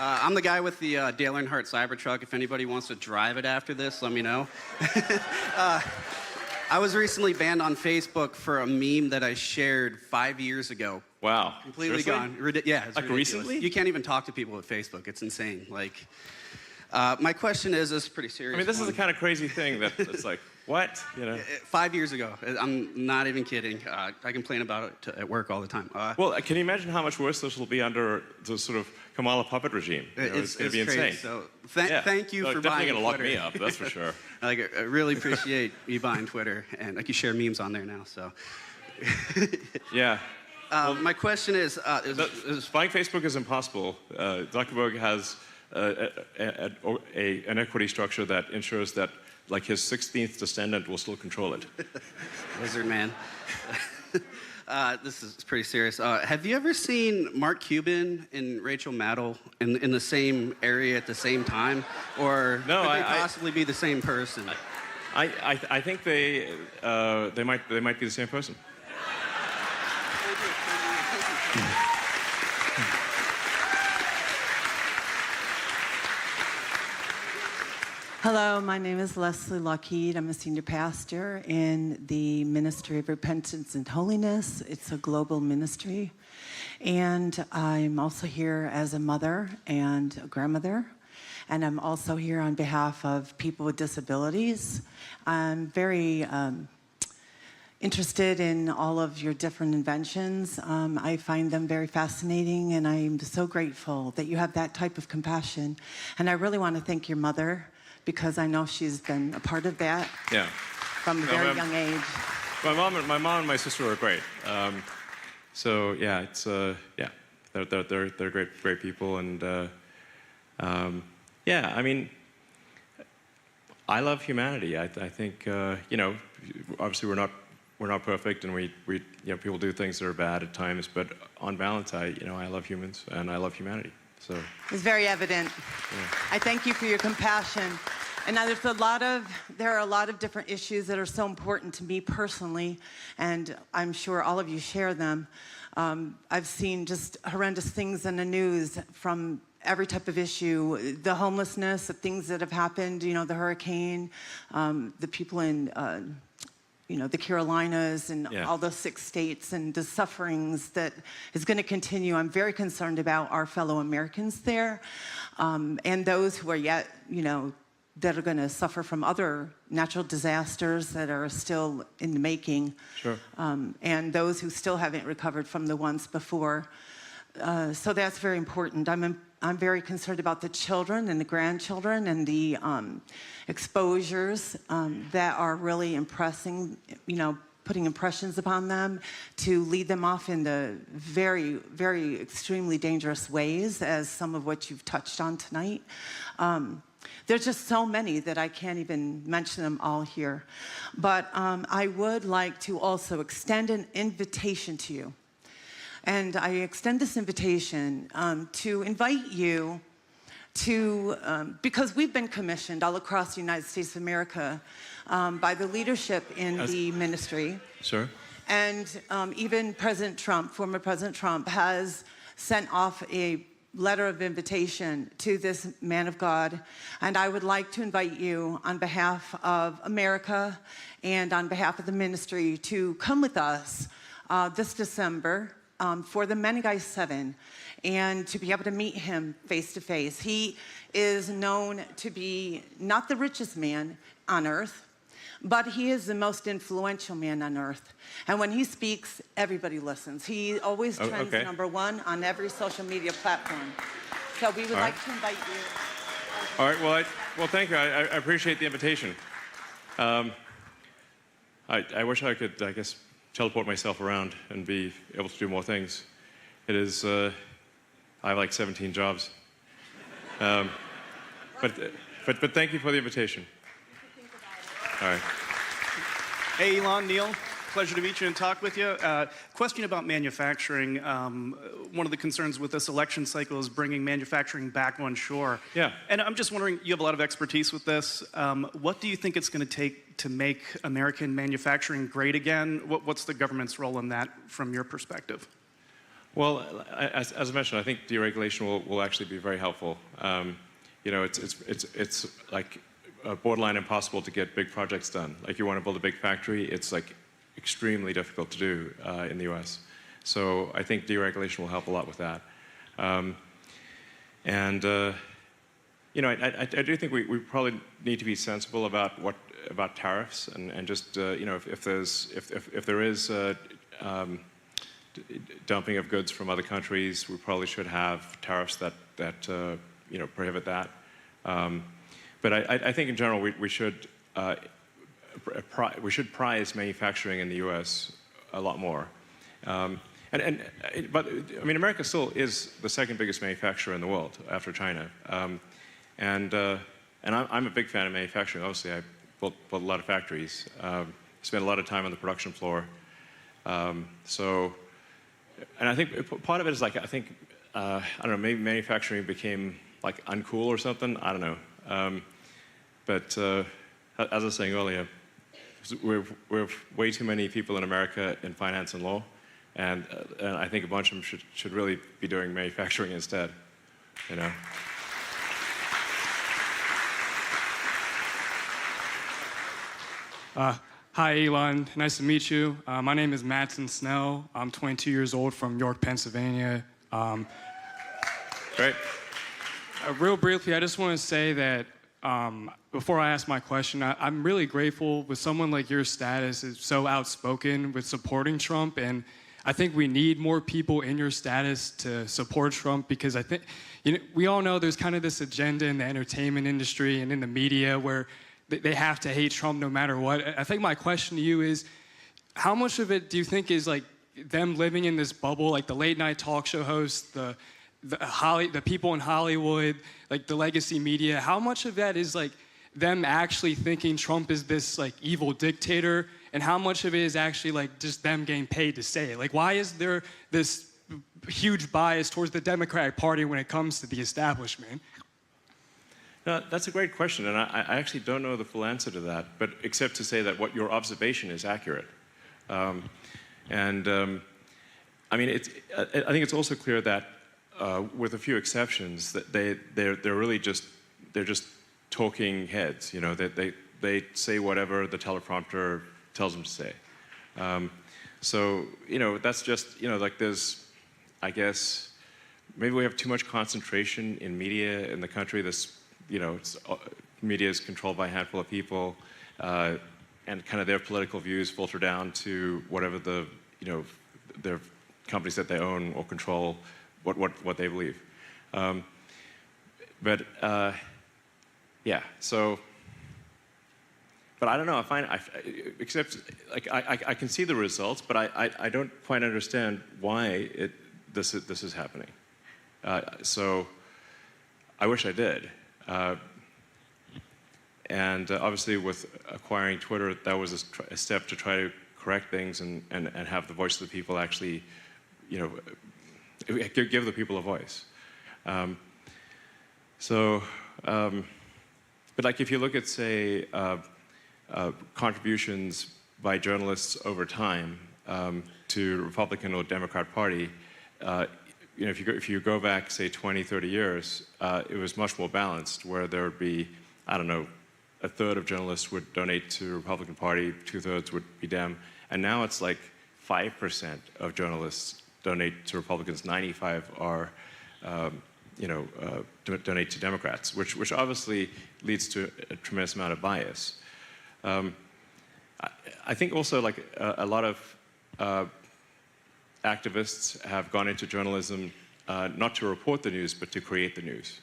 I'm the guy with the Dale Earnhardt Cybertruck. If anybody wants to drive it after this, let me know. I was recently banned on Facebook for a meme that I shared 5 years ago. Wow. Completely Seriously? gone. Yeah, it's like ridiculous. Recently? You can't even talk to people with Facebook. It's insane. Like, my question is, this is pretty serious. I mean, this is the kind of crazy thing that it's like, what? You know? 5 years ago. I'm not even kidding. I complain about it at work all the time. Well, can you imagine how much worse this will be under the sort of Kamala puppet regime? You know, it's going to be crazy. insane. So thank you for buying Definitely going to lock Twitter. me up, that's for sure. Like, I really appreciate you buying Twitter, and like you share memes on there now. So. Yeah. My question is, buying Facebook is impossible. Zuckerberg has an equity structure that ensures that, like, his 16th descendant will still control it. Lizard man. This is pretty serious. Have you ever seen Mark Cuban and Rachel Maddow in the same area at the same time, or no, could they possibly be the same person? I think they might be the same person. Hello, my name is Leslie Lockheed. I'm a senior pastor in the Ministry of Repentance and Holiness. It's a global ministry. And I'm also here as a mother and a grandmother. And I'm also here on behalf of people with disabilities. I'm very interested in all of your different inventions. I find them very fascinating, and I'm so grateful that you have that type of compassion. And I really want to thank your mother, because I know she's been a part of that from a very young age. My mom and my sister are great. So yeah, it's they're great people, and yeah, I mean, I love humanity. I think you know, obviously we're not perfect, and we you know, people do things that are bad at times, but on balance, I love humans and I love humanity. So it's very evident. Yeah. I thank you for your compassion. And now there are a lot of different issues that are so important to me personally, and I'm sure all of you share them. I've seen just horrendous things in the news from every type of issue, the homelessness, the things that have happened, you know, the hurricane, the people in you know, the Carolinas and all the 6 states, and the sufferings that is going to continue. I'm very concerned about our fellow Americans there, and those who are yet, you know, that are going to suffer from other natural disasters that are still in the making. Sure. And those who still haven't recovered from the ones before. So that's very important. I'm very concerned about the children and the grandchildren and the exposures that are really impressing, you know, putting impressions upon them to lead them off in the very, very extremely dangerous ways, as some of what you've touched on tonight. There's just so many that I can't even mention them all here. But I would like to also extend an invitation to you. And I extend this invitation to invite you to, because we've been commissioned all across the United States of America by the leadership in the ministry. Sure. And even President Trump, former President Trump, has sent off a letter of invitation to this man of God. And I would like to invite you on behalf of America and on behalf of the ministry to come with us this December for the Menengai 7 and to be able to meet him face to face. He is known to be not the richest man on earth, but he is the most influential man on earth. And when he speaks, everybody listens. He always trends #1 on every social media platform. So we would like to invite you. All right, well, thank you. I appreciate the invitation. I wish I could, I guess, teleport myself around and be able to do more things. It is, I have like 17 jobs. But thank you for the invitation. All right. Hey, Elon, Neil. Pleasure to meet you and talk with you. Question about manufacturing. One of the concerns with this election cycle is bringing manufacturing back on shore. Yeah. And I'm just wondering, you have a lot of expertise with this. What do you think it's going to take to make American manufacturing great again? What's the government's role in that from your perspective? Well, as I mentioned, I think deregulation will actually be very helpful. You know, it's like borderline impossible to get big projects done. Like you want to build a big factory, it's like extremely difficult to do in the US. So I think deregulation will help a lot with that. You know, I do think we probably need to be sensible about tariffs and just you know, if there is dumping of goods from other countries, we probably should have tariffs that you know, prohibit that. But I think in general we should prize manufacturing in the U.S. a lot more. But I mean, America still is the second biggest manufacturer in the world after China. And I'm a big fan of manufacturing. Obviously, I built a lot of factories. Spent a lot of time on the production floor. So, and I think part of it is like, I think, I don't know, maybe manufacturing became like uncool or something. I don't know. But as I was saying earlier, we have way too many people in America in finance and law, and I think a bunch of them should really be doing manufacturing instead, you know. Hi, Elon. Nice to meet you. My name is Madsen Snell. I'm 22 years old from York, Pennsylvania. Great. Real briefly, I just want to say that before I ask my question, I'm really grateful with someone like your status is so outspoken with supporting Trump, and I think we need more people in your status to support Trump, because I think, you know, we all know there's kind of this agenda in the entertainment industry and in the media where they have to hate Trump no matter what. I think my question to you is, how much of it do you think is like them living in this bubble, like the late night talk show hosts, the people in Hollywood, like the legacy media? How much of that is like them actually thinking Trump is this like evil dictator, and how much of it is actually like just them getting paid to say it? Like, why is there this huge bias towards the Democratic Party when it comes to the establishment? No, that's a great question, and I actually don't know the full answer to that, but except to say that what your observation is accurate. I mean, I think it's also clear that with a few exceptions, that they're really just talking heads. You know, they say whatever the teleprompter tells them to say. So you know, that's just, you know, like there's, I guess, maybe we have too much concentration in media in the country. This, you know, media is controlled by a handful of people, and kind of their political views filter down to whatever the, you know, their companies that they own or control, what they believe. Yeah, so, but I don't know, except, like, I can see the results, but I don't quite understand why this is happening. So, I wish I did. And obviously with acquiring Twitter, that was a step to try to correct things and have the voice of the people actually, you know, give the people a voice. But like if you look at, say, contributions by journalists over time to the Republican or Democrat Party, you know, if you go back, say, 20, 30 years, it was much more balanced, where there would be, I don't know, a third of journalists would donate to the Republican Party, 2/3 would be Dem, and now it's like 5% of journalists donate to Republicans, 95 are, donate to Democrats, which obviously leads to a tremendous amount of bias. I think also like a lot of activists have gone into journalism not to report the news, but to create the news.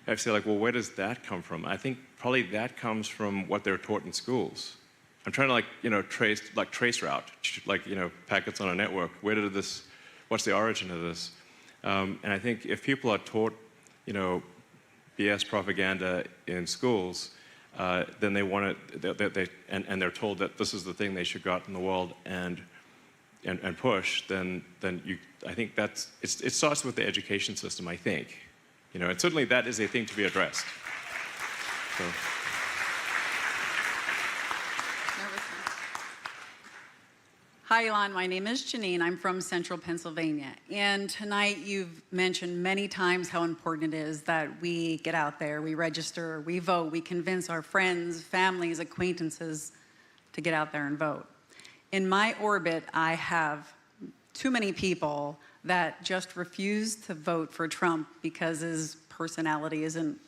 I say like, well, where does that come from? I think probably that comes from what they're taught in schools. I'm trying to trace route, packets on a network. Where did this, what's the origin of this? And I think if people are taught, BS propaganda in schools, then they want to, and they're told that this is the thing they should go out in the world and push, then I think it starts with the education system, I think. And certainly that is a thing to be addressed. So. Hi, Elon. My name is Janine. I'm from Central Pennsylvania. And tonight you've mentioned many times how important it is that we get out there, we register, we vote, we convince our friends, families, acquaintances to get out there and vote. In my orbit, I have too many people that just refuse to vote for Trump because his personality isn't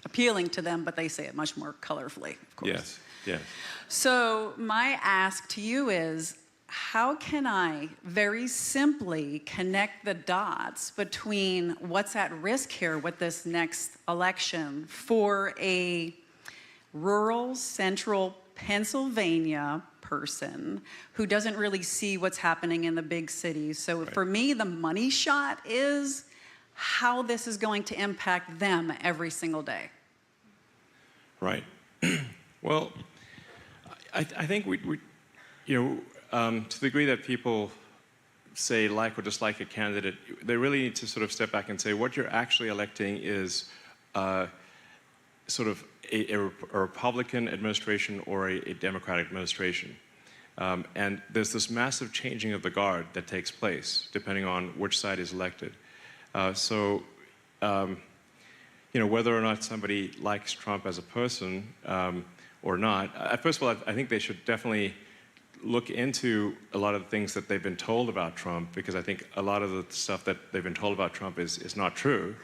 appealing to them, but they say it much more colorfully, of course. Yes, yes. So my ask to you is, how can I very simply connect the dots between what's at risk here with this next election for a rural central Pennsylvania person who doesn't really see what's happening in the big cities? So for me, the money shot is how this is going to impact them every single day. Right. Well, I think to the degree that people say like or dislike a candidate, they really need to sort of step back and say what you're actually electing is sort of a Republican administration or a Democratic administration. And there's this massive changing of the guard that takes place depending on which side is elected. Whether or not somebody likes Trump as a person or not, first of all, I think they should definitely look into a lot of the things that they've been told about Trump, because I think a lot of the stuff that they've been told about Trump is not true.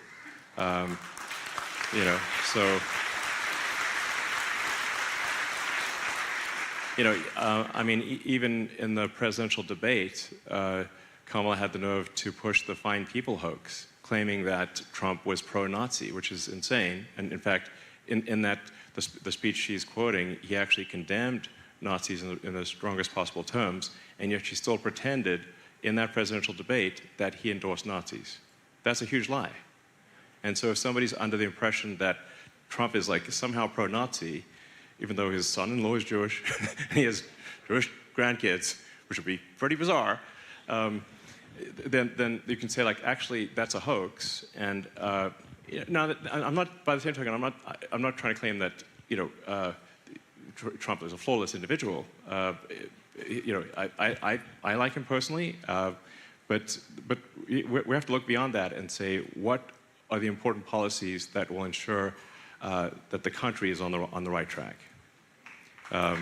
Even in the presidential debate, Kamala had the nerve to push the Fine People hoax, claiming that Trump was pro-Nazi, which is insane. And in fact, in the speech she's quoting, he actually condemned Nazis in the strongest possible terms, and yet she still pretended in that presidential debate that he endorsed Nazis. That's a huge lie. And so if somebody's under the impression that Trump is like somehow pro-Nazi, even though his son-in-law is Jewish, and he has Jewish grandkids, which would be pretty bizarre, then you can say like, actually, that's a hoax. And now that I'm not, by the same token, I'm not trying to claim that Trump is a flawless individual. I like him personally, but we have to look beyond that and say what are the important policies that will ensure that the country is on the right track. I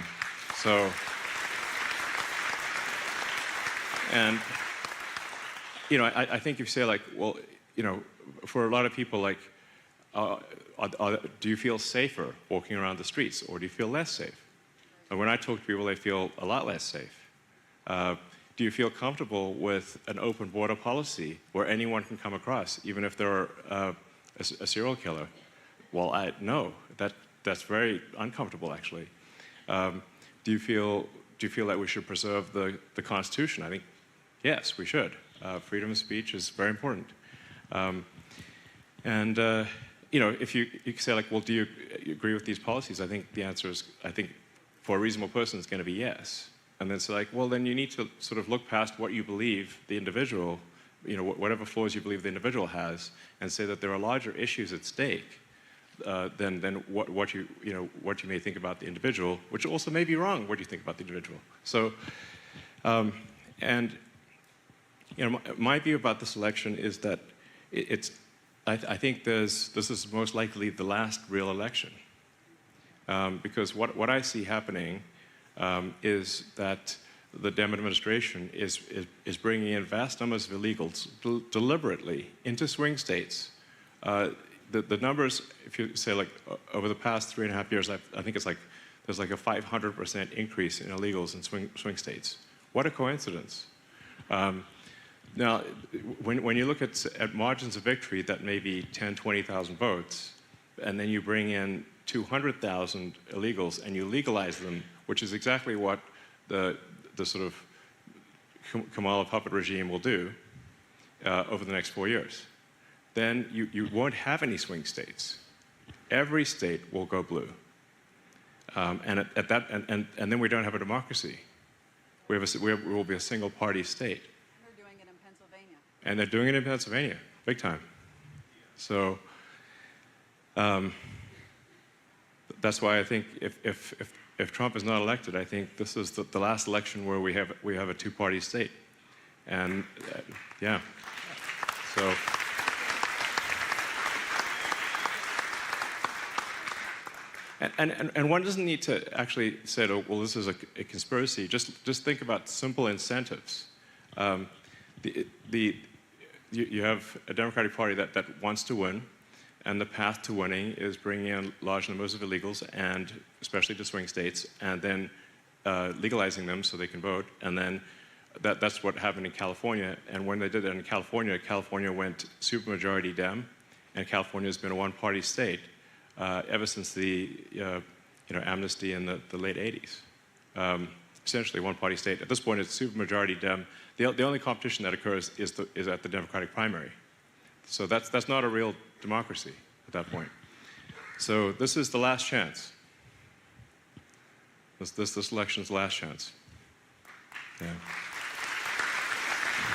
think if you say like, well, for a lot of people, like, do you feel safer walking around the streets, or do you feel less safe? And when I talk to people, they feel a lot less safe. Do you feel comfortable with an open border policy where anyone can come across, even if they're a serial killer? Well, no, that's very uncomfortable, actually. Do you feel that we should preserve the Constitution? I think, yes, we should. Freedom of speech is very important. If you say like, well, do you agree with these policies? I think the answer is, I think for a reasonable person, it's going to be yes. And then it's like, well, then you need to sort of look past what you believe the individual, whatever flaws you believe the individual has, and say that there are larger issues at stake than what you may think about the individual, which also may be wrong. What do you think about the individual? So, my view about this election is that I think this is most likely the last real election, because what I see happening is that the Dem administration is bringing in vast numbers of illegals deliberately into swing states. The numbers, if you say like over the past 3.5 years, I think it's like there's like a 500% increase in illegals in swing states. What a coincidence. Now, when you look at margins of victory that may be 10, 20,000 votes, and then you bring in 200,000 illegals and you legalize them, which is exactly what the sort of Kamala puppet regime will do over the next 4 years, then you won't have any swing states. Every state will go blue. And then we don't have a democracy. We will be a single party state. They're doing it in Pennsylvania. And they're doing it in Pennsylvania, big time. So that's why I think if Trump is not elected, I think this is the last election where we have a two-party state. And yeah, so. And one doesn't need to actually say, oh, well, this is a conspiracy. Just think about simple incentives. You have a Democratic Party that wants to win, and the path to winning is bringing in large numbers of illegals, and especially to swing states, and then legalizing them so they can vote. And then that's what happened in California. And when they did that in California, California went supermajority Dem, and California has been a one-party state ever since the amnesty in the late 80s. Essentially one-party state. At this point, it's supermajority Dem. The only competition that occurs is at the Democratic primary. So that's not a real democracy at that point. So this is the last chance. This election's the last chance. Yeah.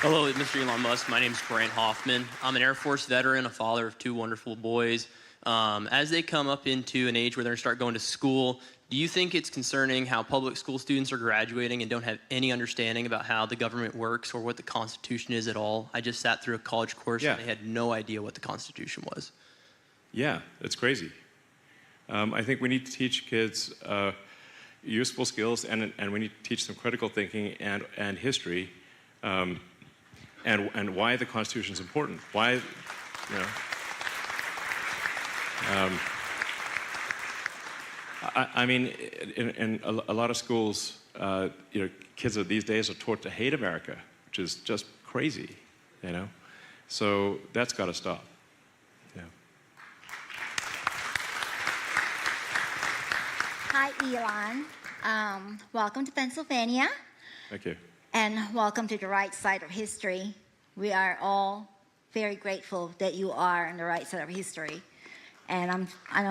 Hello, Mr. Elon Musk. My name is Grant Hoffman. I'm an Air Force veteran, a father of 2 wonderful boys. As they come up into an age where they're going to start going to school, do you think it's concerning how public school students are graduating and don't have any understanding about how the government works or what the Constitution is at all? I just sat through a college course and they had no idea what the Constitution was. Yeah, it's crazy. I think we need to teach kids useful skills, and we need to teach them critical thinking and history, and why the Constitution is important. Why, you know. I mean, in a lot of schools, kids these days are taught to hate America, which is just crazy, you know. So that's got to stop. Yeah. Hi, Elon. Welcome to Pennsylvania. Thank you. And welcome to the right side of history. We are all very grateful that you are on the right side of history. And I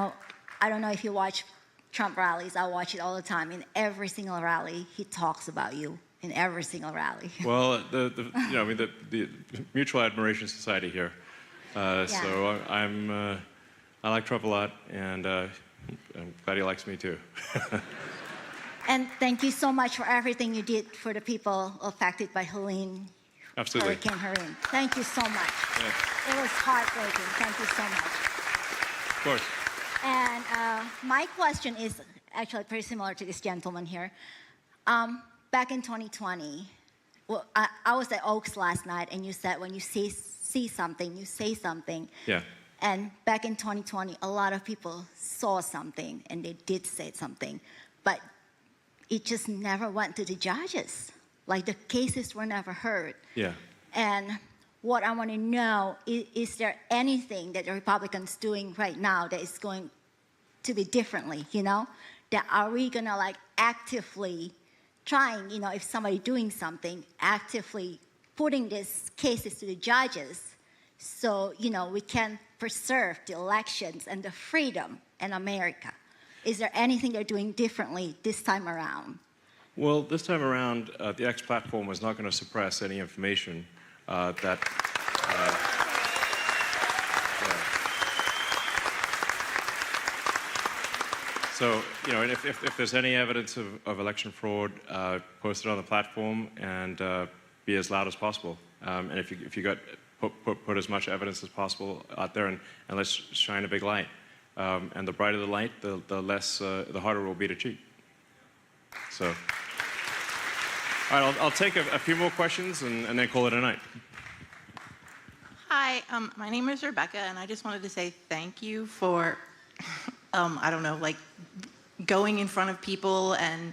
don't know if you watch Trump rallies. I watch it all the time. In every single rally, he talks about you. In every single rally. Well, the Mutual Admiration Society here. So I like Trump a lot, and I'm glad he likes me too. And thank you so much for everything you did for the people affected by Hurricane Helene. Thank you so much. Yeah. It was heartbreaking. Thank you so much. Of course. And my question is actually pretty similar to this gentleman here. Back in 2020, well, I was at Oaks last night, and you said when you see something, you say something. Yeah. And back in 2020, a lot of people saw something, and they did say something. But it just never went to the judges. Like, the cases were never heard. Yeah. And what I want to know is there anything that the Republicans doing right now that is going to be differently, you know? That are we going to, like, actively trying, you know, if somebody doing something, actively putting these cases to the judges so, you know, we can preserve the elections and the freedom in America? Is there anything they're doing differently this time around? Well, this time around, the X platform was not going to suppress any information that. So, you know, and if there's any evidence of election fraud, post it on the platform and be as loud as possible. And if you got put as much evidence as possible out there, and let's shine a big light. And the brighter the light, the harder it will be to cheat. So. All right, I'll take a few more questions and then call it a night. Hi, my name is Rebecca, and I just wanted to say thank you for, I don't know, like going in front of people and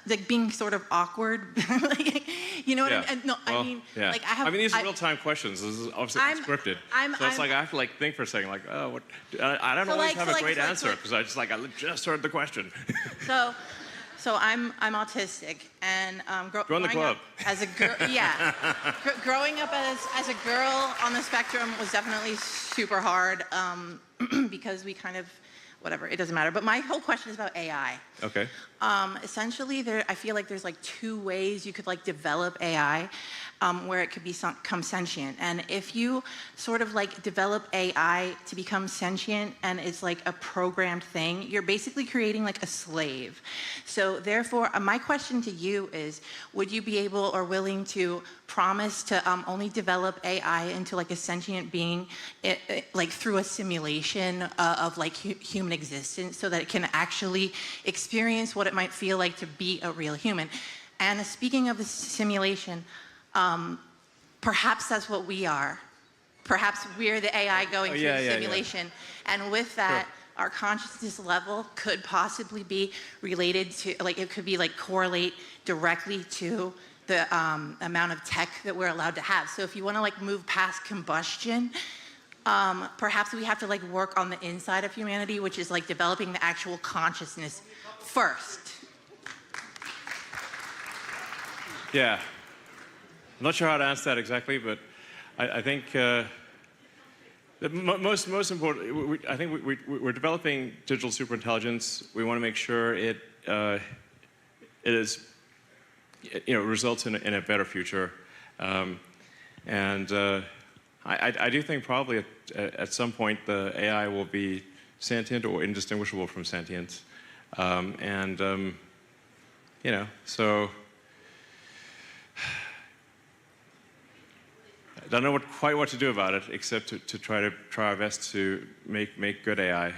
like being sort of awkward. Like, you know what I mean? No, well, I mean, yeah. like I have. these are real-time questions. This is obviously unscripted. So it's like I have to like think for a second, like, oh, what? I don't always have a great answer because I just heard the question. So I'm autistic, and Join the club. As a girl, yeah. Growing up as a girl on the spectrum was definitely super hard because we kind of, whatever, it doesn't matter. But my whole question is about AI. Okay. Essentially, I feel like there's like two ways you could like develop AI where it could become sentient. And if you sort of like develop AI to become sentient and it's like a programmed thing, you're basically creating like a slave. So therefore, my question to you is, would you be able or willing to promise to only develop AI into like a sentient being like through a simulation of like human existence so that it can actually experience what it might feel like to be a real human? And speaking of the simulation, perhaps that's what we are. Perhaps we're the AI going through the simulation. Yeah. And with that, our consciousness level could possibly be related to, like, it could be like correlate directly to the amount of tech that we're allowed to have. So if you want to like move past combustion, perhaps we have to like work on the inside of humanity, which is like developing the actual consciousness first. Yeah. I'm not sure how to answer that exactly, but I think the most important, I think we're developing digital superintelligence. We want to make sure it is, results in a better future. I do think probably at some point the AI will be sentient or indistinguishable from sentience. So I don't know quite what to do about it, except to try our best to make good AI.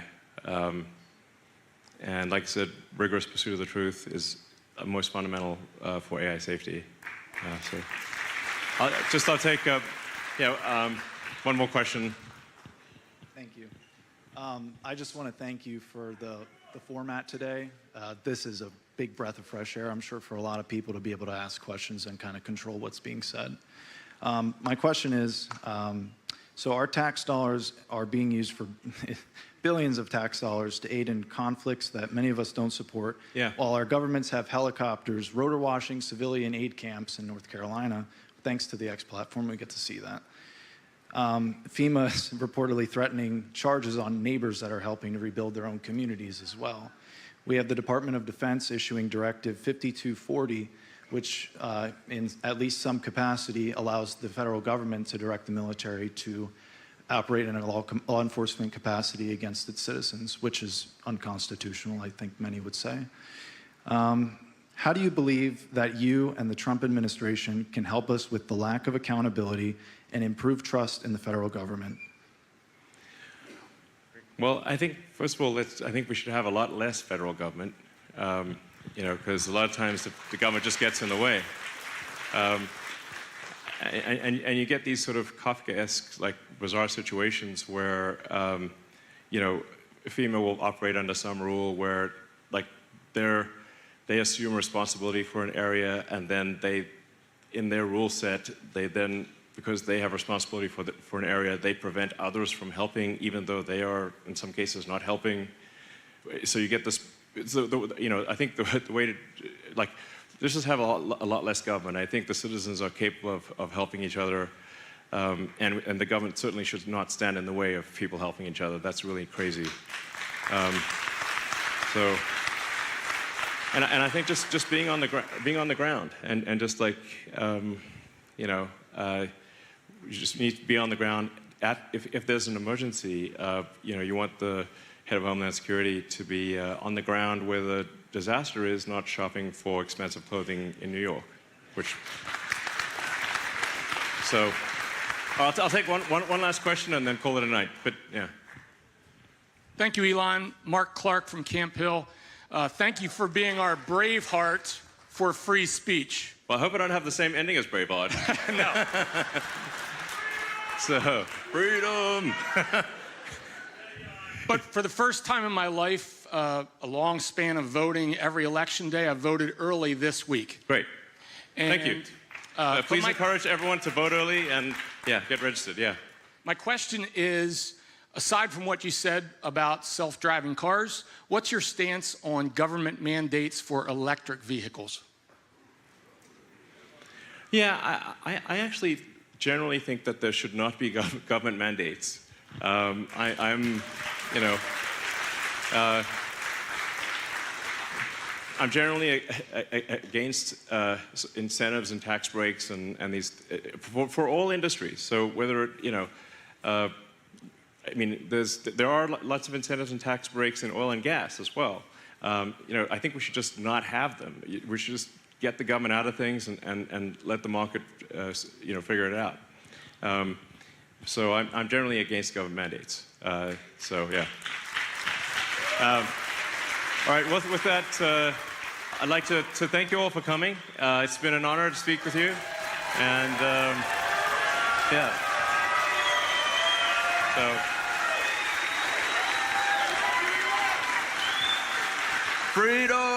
And like I said, rigorous pursuit of the truth is most fundamental for AI safety. So I'll take one more question. Thank you. I just want to thank you for the format today. This is a big breath of fresh air, I'm sure, for a lot of people to be able to ask questions and kind of control what's being said. My question is, so our tax dollars are being used for billions of tax dollars to aid in conflicts that many of us don't support, while our governments have helicopters, rotor washing civilian aid camps in North Carolina. Thanks to the X platform, we get to see that. FEMA is reportedly threatening charges on neighbors that are helping to rebuild their own communities as well. We have the Department of Defense issuing Directive 5240, which in at least some capacity allows the federal government to direct the military to operate in a law enforcement capacity against its citizens, which is unconstitutional, I think many would say. How do you believe that you and the Trump administration can help us with the lack of accountability and improve trust in the federal government? Well, I think, first of all, I think we should have a lot less federal government, because a lot of times the government just gets in the way. And you get these sort of Kafkaesque, like, bizarre situations where, FEMA will operate under some rule where, like, they assume responsibility for an area, and then in their rule set, they then, because they have responsibility for an area, they prevent others from helping, even though they are, in some cases, not helping. So you get this, I think the way to, like, let's just have a lot less government. I think the citizens are capable of helping each other, and the government certainly should not stand in the way of people helping each other. That's really crazy. And I think just being on the ground and just like, you just need to be on the ground. If there's an emergency, you want the head of Homeland Security to be on the ground where the disaster is, not shopping for expensive clothing in New York. So I'll take one last question and then call it a night. But yeah. Thank you, Elon. Mark Clark from Camp Hill. Thank you for being our brave heart for free speech. Well, I hope I don't have the same ending as Braveheart. No. So, freedom. But for the first time in my life, a long span of voting every election day, I voted early this week. Great. Thank you. Please my- encourage everyone to vote early and, yeah, get registered, yeah. My question is, aside from what you said about self-driving cars, what's your stance on government mandates for electric vehicles? Yeah, I actually generally think that there should not be government mandates. I'm generally against incentives and tax breaks and these for all industries. So whether I mean, there are lots of incentives and tax breaks in oil and gas as well. I think we should just not have them. We should just get the government out of things and let the market, figure it out. So I'm generally against government mandates. So yeah. All right. With that, I'd like to thank you all for coming. It's been an honor to speak with you, and yeah. So. Freedom!